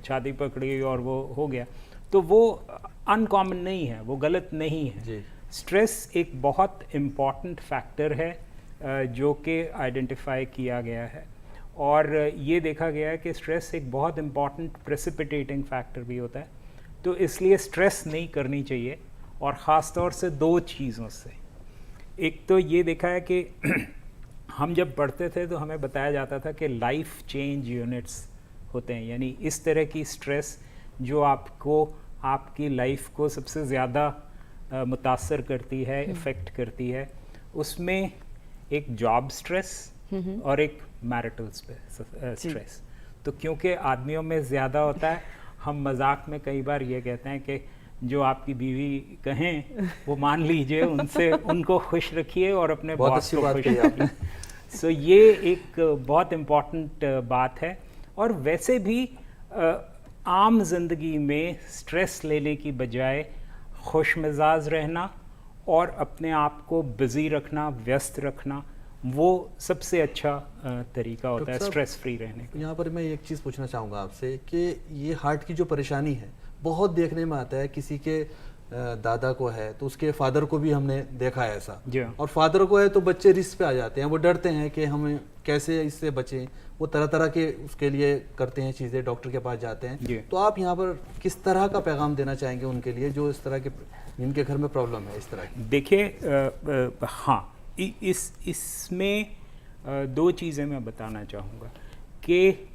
छाती पकड़ी और वो हो गया, तो वो अनकॉमन नहीं है, वो गलत नहीं है। स्ट्रेस एक बहुत इम्पॉर्टेंट फैक्टर है जो कि आइडेंटिफाई किया गया है, और ये देखा गया है कि स्ट्रेस एक बहुत इम्पॉर्टेंट प्रेसिपिटेटिंग फैक्टर भी होता है। तो इसलिए स्ट्रेस नहीं करनी चाहिए, और ख़ास तौर से दो चीज़ों से। एक तो ये देखा है कि हम जब पढ़ते थे तो हमें बताया जाता था कि लाइफ चेंज यूनिट्स होते हैं, यानी इस तरह की स्ट्रेस जो आपकी लाइफ को सबसे ज़्यादा मुतासर करती है, इफ़ेक्ट करती है। उसमें एक जॉब स्ट्रेस और एक मैरिटल स्ट्रेस। तो क्योंकि आदमियों में ज़्यादा होता है, हम मजाक में कई बार ये कहते हैं कि जो आपकी बीवी कहें वो मान लीजिए, उनको खुश रखिए और अपने बॉस को खुश रखिए। सो ये एक बहुत इम्पॉर्टेंट बात है। और वैसे भी आम जिंदगी में स्ट्रेस लेने की बजाय खुश मिजाज रहना और अपने आप को बिजी रखना, व्यस्त रखना, वो सबसे अच्छा तरीका होता है स्ट्रेस फ्री रहने का। यहाँ पर मैं एक चीज़ पूछना चाहूँगा आपसे कि ये हार्ट की जो परेशानी है बहुत देखने में आता है, किसी के दादा को है तो उसके फादर को भी हमने देखा है ऐसा, और फादर को है तो बच्चे रिस्क पे आ जाते हैं, वो डरते हैं कि हमें कैसे इससे बचें, वो तरह तरह के उसके लिए करते हैं चीज़ें, डॉक्टर के पास जाते हैं। तो आप यहाँ पर किस तरह का पैगाम देना चाहेंगे उनके लिए जो इस तरह के, जिनके घर में प्रॉब्लम है इस तरह की? देखिए हाँ, इसमें दो चीज़ें मैं बताना चाहूँगा कि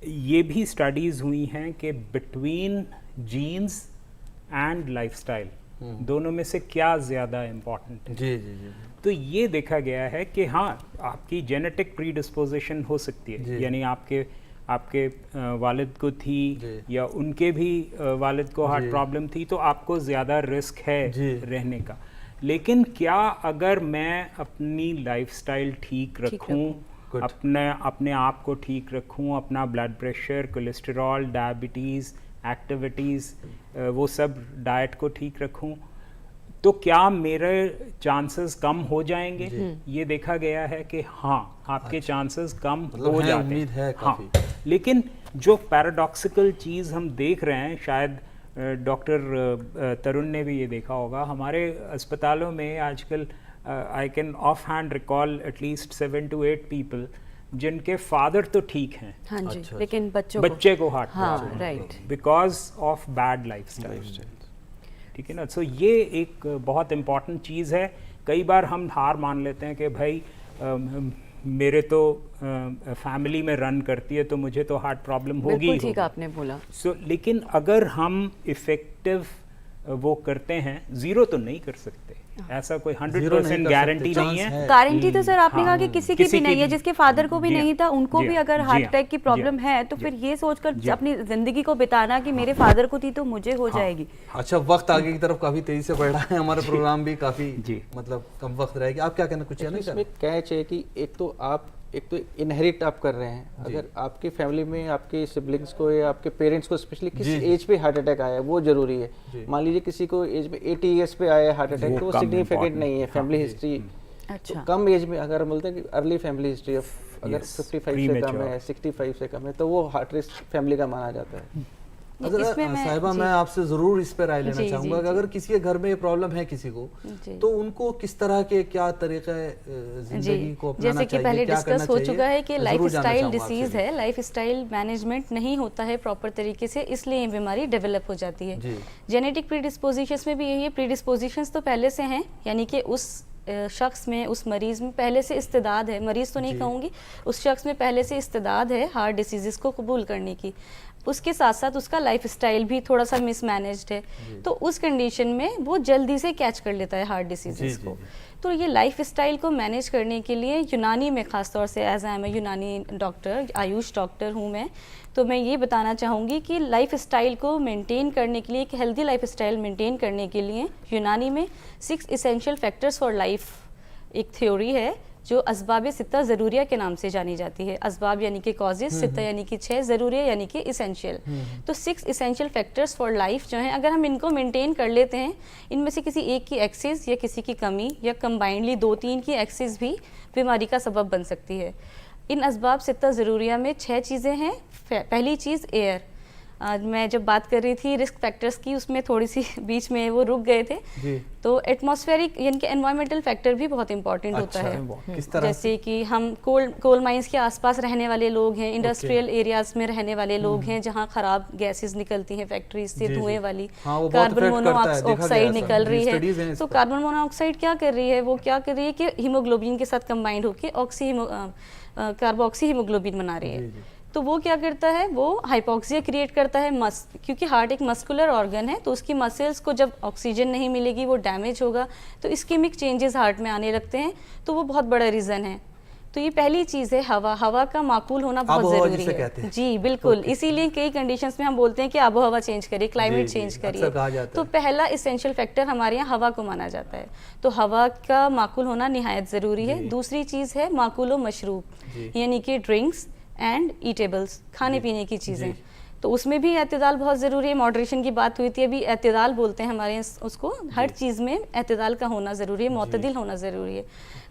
ये भी स्टडीज़ हुई हैं कि बिटवीन जीन्स एंड लाइफस्टाइल दोनों में से क्या ज़्यादा इम्पोर्टेंट है। जी जी जी। तो ये देखा गया है कि हाँ, आपकी जेनेटिक प्रीडिस्पोजिशन हो सकती है, यानी आपके वालिद को थी या उनके भी वालिद को हार्ट प्रॉब्लम थी, तो आपको ज़्यादा रिस्क है रहने का। लेकिन क्या अगर मैं अपनी लाइफस्टाइल ठीक रखूं, अपने आप को ठीक रखूं, अपना blood pressure, cholesterol, diabetes, activities, वो सब डाइट को ठीक रखूं, तो क्या मेरे चांसेस कम हो जाएंगे? ये देखा गया है कि हाँ, आपके चांसेस कम हो जाते हैं। हाँ, लेकिन जो पैराडॉक्सिकल चीज़ हम देख रहे हैं, शायद डॉक्टर तरुण ने भी ये देखा होगा, हमारे अस्पतालों में आजकल I can of hand recall at least 7 to 8 people जिनके फादर तो ठीक हैं, हाँ जी, अच्छा, लेकिन बच्चे को हार्ट हाँ, right, because of bad lifestyle. ठीक है ना। सो ये एक बहुत इम्पॉर्टेंट चीज़ है। कई बार हम हार मान लेते हैं कि भाई मेरे तो फैमिली में रन करती है तो मुझे तो हार्ट प्रॉब्लम होगी। बिल्कुल ठीक आपने बोला। सो लेकिन अगर हम इफ़ेक्टिव वो करते हैं, ज़ीरो तो नहीं कर सकते, ऐसा कोई 100% गारंटी नहीं है। गारंटी तो सर आपने कहा कि किसी की भी नहीं है, जिसके फादर को भी नहीं था उनको भी अगर हार्ट अटैक की प्रॉब्लम है तो फिर ये सोचकर अपनी जिंदगी को बिताना कि मेरे फादर को थी तो मुझे हो जाएगी। अच्छा, वक्त आगे की तरफ काफी तेजी से बढ़ रहा है, हमारा प्रोग्राम भी काफी मतलब कम वक्त रहेगी। आप क्या कहना कुछ है ना? इसमें कैच है कि एक तो इनहेरिट आप कर रहे हैं। अगर आपकी फैमिली में आपके सिबलिंग्स को या आपके पेरेंट्स को स्पेशली किस एज पे हार्ट अटैक आया है वो जरूरी है। मान लीजिए किसी को एज में 80 ईयर्स पे आया है हार्ट अटैक, तो वो सिग्निफिकेंट नहीं है फैमिली हिस्ट्री। अच्छा, तो कम एज में अगर हम बोलते हैं कि अर्ली फैमिली हिस्ट्री ऑफ अगर 55 से कम है, 65 से कम है, तो वो हार्ट रिस्क फैमिली का माना जाता है। अगर साहिबा, मैं आपसे जरूर इस पर राय लेना चाहूंगा कि अगर किसी के घर में ये प्रॉब्लम है किसी को, तो उनको किस तरह के क्या तरीके जिंदगी को अपनाना जैसे कि चाहिए, पहले क्या करना डिस्कस हो चाहिए? चुका है कि लाइफस्टाइल डिसीज आपसे। है, लाइफस्टाइल मैनेजमेंट नहीं होता है प्रॉपर तरीके से, इसलिए ये बीमारी डेवलप हो जाती है। जेनेटिक प्रीडिस्पोजिशंस में भी यही है, प्रीडिस्पोजिशंस तो पहले से हैं, यानी कि उस शख्स में, उस मरीज़ में पहले से इस्तेदाद है, मरीज़ तो नहीं कहूँगी, उस शख्स में पहले से इस्तेदाद है हार्ट डिसीज़ को कबूल करने की। उसके साथ साथ उसका लाइफस्टाइल भी थोड़ा सा मिसमैनेज्ड है, तो उस कंडीशन में वो जल्दी से कैच कर लेता है हार्ट डिसीज़ को। तो ये लाइफस्टाइल को मैनेज करने के लिए यूनानी में ख़ास तौर से, एज आई एम ए यूनानी डॉक्टर, आयुष डॉक्टर हूँ मैं, तो मैं ये बताना चाहूँगी कि लाइफस्टाइल को मेंटेन करने के लिए, एक हेल्दी लाइफस्टाइल मेंटेन करने के लिए यूनानी में 6 इसेंशियल फैक्टर्स फॉर लाइफ एक थ्योरी है जो असबाब सित्ता ज़रूरिया के नाम से जानी जाती है। असबाब यानी कि कॉजेज, सित्ता यानी कि 6, ज़रूरिया यानी कि इसेंशियल। तो 6 इसेंशियल फैक्टर्स फॉर लाइफ जो हैं, अगर हम इनको मेंटेन कर लेते हैं, इनमें से किसी एक की एक्सेस या किसी की कमी या कंबाइंडली 2-3 की एक्सेस भी बीमारी का सबब बन सकती है। इन असबाब सित्ता ज़रूरिया में 6 चीज़ें हैं। पहली चीज़ एयर। आज मैं जब बात कर रही थी रिस्क फैक्टर्स की, उसमें थोड़ी सी बीच में वो रुक गए थे जी। तो एटमॉस्फेरिक यानी कि एनवायरमेंटल फैक्टर भी बहुत इंपॉर्टेंट होता है। किस तरह? जैसे कि हम कोल माइंस के आसपास रहने वाले लोग हैं, इंडस्ट्रियल एरियाज में रहने वाले लोग हैं जहां खराब गैसेस निकलती हैं फैक्ट्रीज से, धुएं वाली, कार्बन मोनोऑक्साइड निकल रही है। तो कार्बन मोनोऑक्साइड क्या कर रही है, वो क्या कर रही है कि हीमोग्लोबिन के साथ कंबाइंड होकर कार्बोक्सी हीमोग्लोबिन बना रही है। तो वो क्या करता है, वो हाइपोक्सिया क्रिएट करता है। क्योंकि हार्ट एक मस्कुलर ऑर्गन है, तो उसकी मसल्स को जब ऑक्सीजन नहीं मिलेगी वो डैमेज होगा, तो इस्कीमिक चेंजेस हार्ट में आने लगते हैं, तो वो बहुत बड़ा रीज़न है। तो ये पहली चीज़ है हवा का माकूल होना बहुत ज़रूरी है। जी बिल्कुल, इसीलिए कई कंडीशंस में हम बोलते हैं कि आबो हवा चेंज करिए, क्लाइमेट चेंज करिए। तो पहला इसेंशियल फैक्टर हमारे यहाँ हवा को माना जाता है, तो हवा का माकूल होना निहायत ज़रूरी है। दूसरी चीज़ है माकूलो मशरूब, यानी कि ड्रिंक्स एंड ईटेबल्स, खाने पीने की चीज़ें, तो उसमें भी एतदाल बहुत ज़रूरी है। मॉडरेशन की बात हुई थी अभी, एतदाल बोलते हैं हमारे उसको, हर चीज़ में एतदाल का होना ज़रूरी है, मोतदिल होना ज़रूरी है।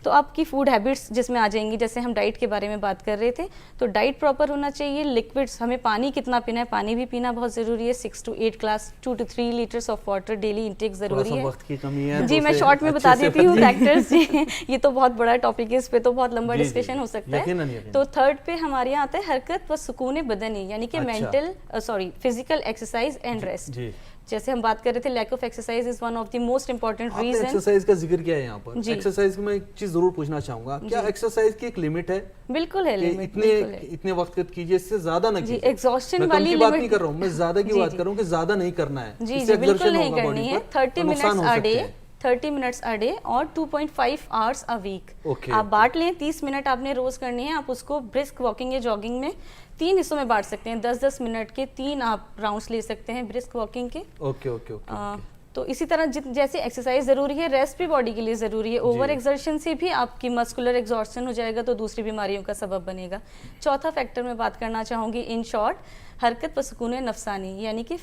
तो आपकी फूड हैबिट्स जिसमें आ जाएंगी, जैसे हम डाइट के बारे में बात कर रहे थे, तो डाइट प्रॉपर होना चाहिए। लिक्विड्स, हमें पानी कितना पीना है, पानी भी पीना बहुत ज़रूरी है। 6 to 8 glass 2 to 3 litres of water daily intake ज़रूरी है। वक्त की कमी है जी, मैं शॉर्ट में बता देती हूँ फैक्टर्स जी, ये तो बहुत बड़ा टॉपिक है, इस पे तो बहुत लंबा डिस्कशन हो सकता है। तो थर्ड पे हमारे यहाँ आता है हरकत व सुकून बदनी, यानी कि mental sorry physical exercise and rest. जी। जैसे हम बात कर रहे थे, lack of exercise is one of the most important आपने रीजन। एक्सरसाइज का जिक्र किया है यहाँ पर। जी। एक्सरसाइज में एक चीज जरूर पूछना चाहूंगा, क्या एक्सरसाइज की एक लिमिट है? बिल्कुल है कि लिमिट, इतने बिल्कुल है। इतने वक्त कीजिए, इससे ज्यादा ना जी, कीजिए। exhaustion मैं कम वाली की बात limit- नहीं कर रहा हूँ, मैं ज्यादा की जी, बात जी। कर रहा हूँ कि ज्यादा नहीं करना है। जी इससे जी बिल्कुल exertion नहीं होगा करनी body है। पर, 30 तो नुकसान मिनट्स हो अ सकते डे, हैं। 30 मिनट्स अ डे और 2.5 आवर्स अ वीक। Okay, आप okay. बांट लें, 30 मिनट आपने रोज करनी है। आप उसको ब्रिस्क वॉकिंग या जॉगिंग में 3 हिस्सों में बांट सकते हैं। 10-10 मिनट के 3 आप राउंड्स ले सकते हैं ब्रिस्क वॉकिंग के। Okay okay okay. तो इसी तरह जैसे एक्सरसाइज ज़रूरी है, रेस्ट भी बॉडी के लिए ज़रूरी है। ओवर एक्सर्शन से भी आपकी मस्कुलर एग्जॉर्शन हो जाएगा तो दूसरी बीमारियों का सबब बनेगा। चौथा फैक्टर मैं बात करना चाहूँगी, इन शॉर्ट, हरकत व सुकून नफसानी, यानी कि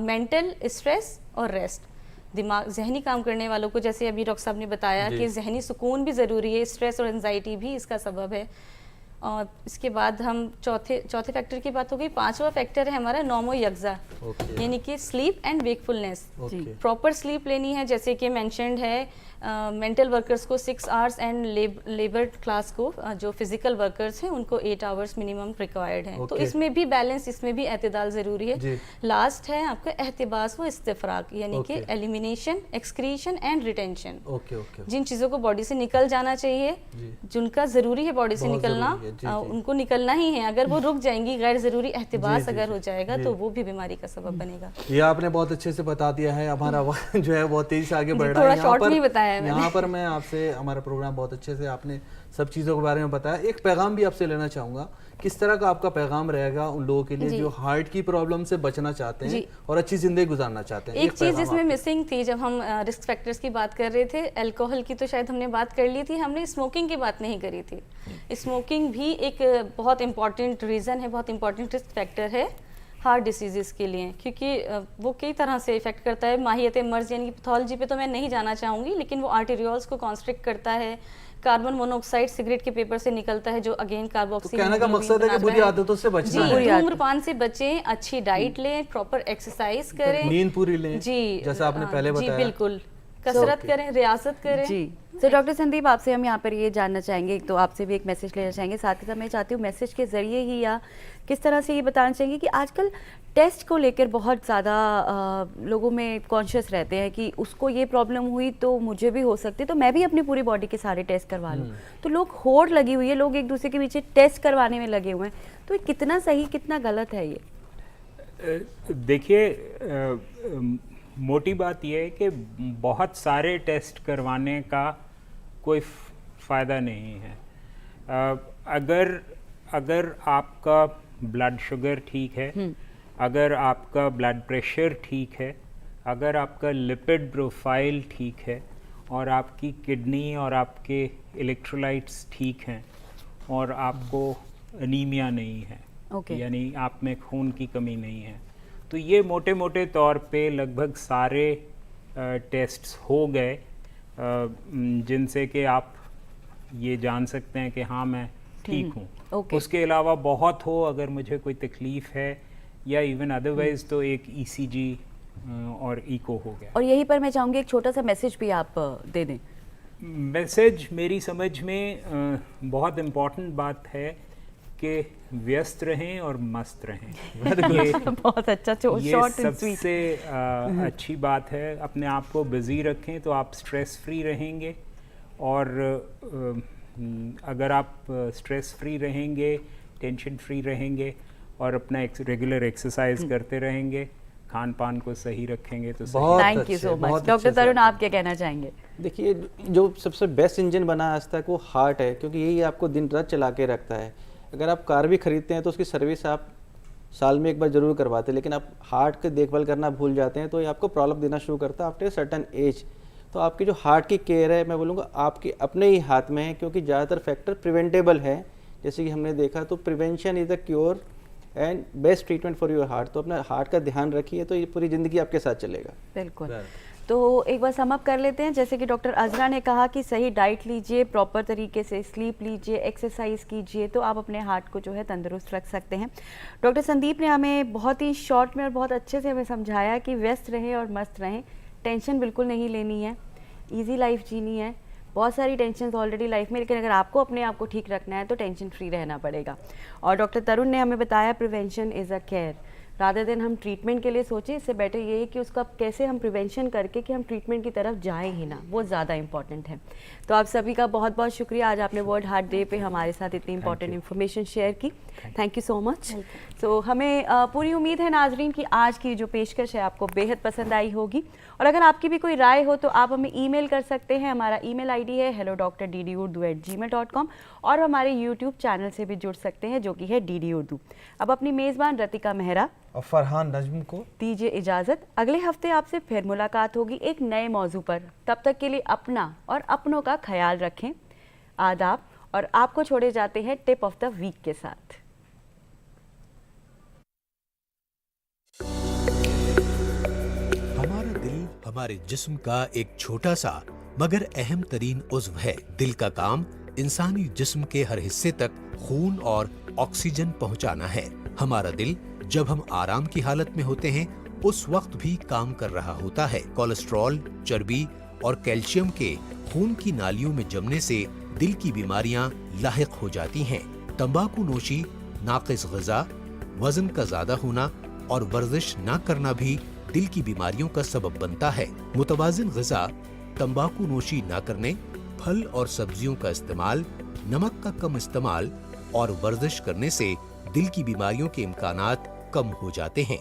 मेंटल स्ट्रेस और रेस्ट। दिमाग जहनी काम करने वालों को, जैसे अभी डॉक्टर साहब ने बताया कि जहनी सुकून भी ज़रूरी है, स्ट्रेस और एंजाइटी भी इसका सबब है। और इसके बाद हम चौथे फैक्टर की बात हो गई। 5वां फैक्टर है हमारा नौमो यगजा, यानी कि sleep and wakefulness. Proper sleep लेनी है, जैसे कि मेंशन्ड है मेंटल वर्कर्स को 6 आवर्स एंड लेबर क्लास को जो फिजिकल वर्कर्स हैं उनको 8 आवर्स मिनिमम रिक्वायर्ड है। तो इसमें भी बैलेंस, इसमें भी एतदाल ज़रूरी है। लास्ट है आपका एहतिबास व इस्तिफराक, यानी कि एलिमिनेशन, एक्सक्रीशन एंड रिटेंशन। जिन चीज़ों को बॉडी से निकल जाना चाहिए, जिनका ज़रूरी है बॉडी से निकलना, उनको निकलना ही है। अगर वो रुक जाएंगी, गैर ज़रूरी एहतिबास अगर हो जाएगा तो वो भी बीमारी का सबब बनेगा। ये आपने बहुत अच्छे से बता दिया है। हमारा वक्त जो है बहुत तेजी से आगे बढ़ रहा है। थोड़ा शॉर्ट नहीं बताया मैंने। यहाँ पर मैं आपसे, हमारा प्रोग्राम बहुत अच्छे से आपने सब चीज़ों के बारे में बताया। एक पैगाम भी आपसे लेना चाहूँगा, किस तरह का आपका पैगाम रहेगा उन लोगों के लिए जो हार्ट की प्रॉब्लम से बचना चाहते हैं और अच्छी जिंदगी गुजारना चाहते हैं? एक चीज़ जिसमें मिसिंग थी जब हम रिस्क फैक्टर्स की बात कर रहे थे, अल्कोहल की तो शायद हमने बात कर ली थी, हमने स्मोकिंग की बात नहीं करी थी। स्मोकिंग भी एक बहुत इंपॉर्टेंट रीज़न है, बहुत इंपॉर्टेंट रिस्क फैक्टर है हार्ट डिसीज़ के लिए, क्योंकि वो कई तरह से इफेक्ट करता है। माहियत मर्ज यानी कि पैथोलॉजी पे तो मैं नहीं जाना चाहूँगी, लेकिन वो आर्टेरियोल्स को कॉन्स्ट्रिक्ट करता है। कार्बन मोनोऑक्साइड सिगरेट के पेपर से निकलता है जो अगेन कार्बोक्सी। कहने का मकसद है कि बुरी आदतों से बचना है। जी, धूम्रपान से बचें, अच्छी डाइट लें, प्रॉपर एक्सरसाइज करें, नींद पूरी लें, जी जैसा आपने पहले बताया। जी बिल्कुल, कसरत करें, रियासत करें। जी। तो डॉक्टर संदीप, आपसे हम यहाँ पर ये जानना चाहेंगे, एक तो आपसे भी एक मैसेज लेना चाहेंगे, साथ ही साथ मैं चाहती हूँ मैसेज के ज़रिए ही या किस तरह से ये बताना चाहेंगे कि आजकल टेस्ट को लेकर बहुत ज़्यादा लोगों में कॉन्शियस रहते हैं कि उसको ये प्रॉब्लम हुई तो मुझे भी हो सकती है, तो मैं भी अपनी पूरी बॉडी के सारे टेस्ट करवा लूँ। तो लोग होड़ लगी हुई है, लोग एक दूसरे के पीछे टेस्ट करवाने में लगे हुए हैं, तो ये कितना सही कितना गलत है ये? देखिए, मोटी बात यह है कि बहुत सारे टेस्ट करवाने का कोई फ़ायदा नहीं है। अगर आपका ब्लड शुगर ठीक है, अगर आपका ब्लड प्रेशर ठीक है, अगर आपका लिपिड प्रोफाइल ठीक है और आपकी किडनी और आपके इलेक्ट्रोलाइट्स ठीक हैं और आपको एनीमिया नहीं है, यानी आप में खून की कमी नहीं है, तो ये मोटे मोटे तौर पे लगभग सारे टेस्ट्स हो गए जिनसे कि आप ये जान सकते हैं कि हाँ मैं ठीक हूँ। उसके अलावा बहुत हो, अगर मुझे कोई तकलीफ़ है या इवन अदरवाइज तो एक ईसीजी और इको हो गया। और यहीं पर मैं चाहूँगी एक छोटा सा मैसेज भी आप दे दें। मैसेज मेरी समझ में बहुत इम्पॉर्टेंट बात है कि व्यस्त रहें और मस्त रहें। ये बहुत अच्छा, ये सबसे अच्छी बात है। अपने आप को बिज़ी रखें तो आप स्ट्रेस फ्री रहेंगे, और अगर आप स्ट्रेस फ्री रहेंगे, टेंशन फ्री रहेंगे और अपना रेगुलर एक्सरसाइज करते रहेंगे, खान पान को सही रखेंगे तो thank you so much. Doctor Tarun, आप क्या कहना चाहेंगे? देखिए, जो सबसे बेस्ट इंजन बना आज तक वो हार्ट है, क्योंकि यही आपको दिन रात चला के रखता है। अगर आप कार भी खरीदते हैं तो उसकी सर्विस आप साल में एक बार जरूर करवाते हैं, लेकिन आप हार्ट की देखभाल करना भूल जाते हैं तो ये आपको प्रॉब्लम देना शुरू करता है आफ्टर सर्टन एज। तो आपकी जो हार्ट की केयर है, मैं बोलूँगा आपके अपने ही हाथ में है, क्योंकि ज़्यादातर फैक्टर प्रिवेंटेबल है। जैसे कि हमने देखा, तो prevention is the cure and best treatment for your heart. तो अपना हार्ट का ध्यान रखिए तो ये पूरी ज़िंदगी आपके साथ चलेगा। बिल्कुल। तो एक बार सम अप कर लेते हैं। जैसे कि डॉक्टर अज़रा ने कहा कि सही डाइट लीजिए, प्रॉपर तरीके से स्लीप लीजिए, एक्सरसाइज कीजिए, तो आप अपने हार्ट को जो है तंदुरुस्त रख सकते हैं। डॉक्टर संदीप ने हमें बहुत ही शॉर्ट में और बहुत अच्छे से हमें समझाया कि व्यस्त रहें और मस्त रहें, टेंशन बिल्कुल नहीं लेनी है, ईजी लाइफ जीनी है। बहुत सारी टेंशन ऑलरेडी लाइफ में, लेकिन अगर आपको अपने आप को ठीक रखना है तो टेंशन फ्री रहना पड़ेगा। और डॉक्टर तरुण ने हमें बताया prevention is a care, rather than हम ट्रीटमेंट के लिए सोचें, इससे बेटर ये है कि उसका कैसे हम प्रिवेंशन करके कि हम ट्रीटमेंट की तरफ जाएं ही ना, वो ज़्यादा इंपॉर्टेंट है। तो आप सभी का बहुत बहुत शुक्रिया, आज आपने वर्ल्ड हार्ट डे पे हमारे साथ इतनी इंपॉर्टेंट इन्फॉर्मेशन शेयर की। Thank you so much. So हमें पूरी उम्मीद है नाजरीन कि आज की जो पेशकश है आपको बेहद पसंद आई होगी, और अगर आपकी भी कोई राय हो तो आप हमें ईमेल कर सकते हैं। हमारा ईमेल आईडी है hello.ddurdu@gmail.com, और हमारे यूट्यूब चैनल से भी जुड़ सकते हैं जो कि है DD उर्दू। अब अपनी मेज़बान रतिका मेहरा और फरहान नजम को दीजिए इजाज़त। अगले हफ्ते आपसे फिर मुलाकात होगी एक नए मौजू पर। तब तक के लिए अपना और अपनों का ख्याल रखें। आदाब, और आपको छोड़े जाते हैं टिप ऑफ द वीक के साथ। हमारा दिल हमारे जिस्म का एक छोटा सा मगर अहम तरीन उज़्व है। दिल का काम इंसानी जिस्म के हर हिस्से तक खून और ऑक्सीजन पहुंचाना है। हमारा दिल जब हम आराम की हालत में होते हैं उस वक्त भी काम कर रहा होता है। कोलेस्ट्रॉल, चर्बी और कैल्शियम के खून की नालियों में जमने से दिल की बीमारियां लाहिक हो जाती हैं। तंबाकू नोशी, नाक़िस ग़िज़ा, वजन का ज़्यादा होना और वर्जिश न करना भी दिल की बीमारियों का सबब बनता है। मुतवाज़िन ग़िज़ा, तंबाकू नोशी न करने, फल और सब्जियों का इस्तेमाल, नमक का कम इस्तेमाल और वर्जिश करने से दिल की बीमारियों के इम्कानात कम हो जाते हैं।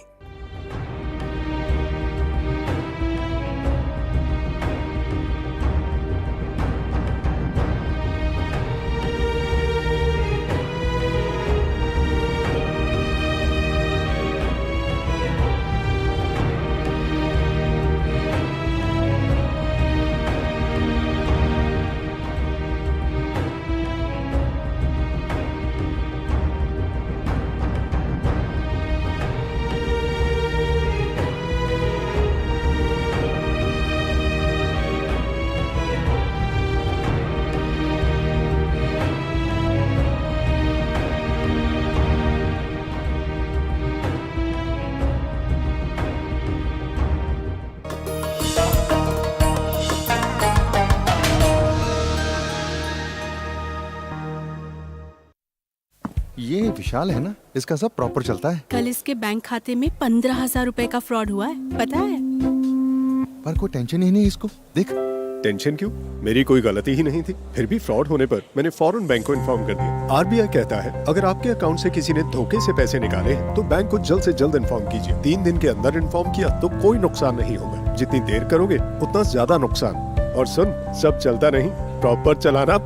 ये विशाल है ना, इसका सब प्रॉपर चलता है। कल इसके बैंक खाते में 15,000 रुपए का फ्रॉड हुआ है, पता है? पर कोई टेंशन ही नहीं इसको। देख, टेंशन क्यों? मेरी कोई गलती ही नहीं थी। फिर भी फ्रॉड होने पर मैंने फौरन बैंक को इन्फॉर्म कर दिया। RBI कहता है अगर आपके अकाउंट से किसी ने धोखे से पैसे निकाले हैं तो बैंक को जल्द से जल्द इन्फॉर्म कीजिए। 3 दिन के अंदर इन्फॉर्म किया तो कोई नुकसान नहीं होगा। जितनी देर करोगे उतना ज्यादा नुकसान। और सुन, सब चलता नहीं, प्रॉपर चलाना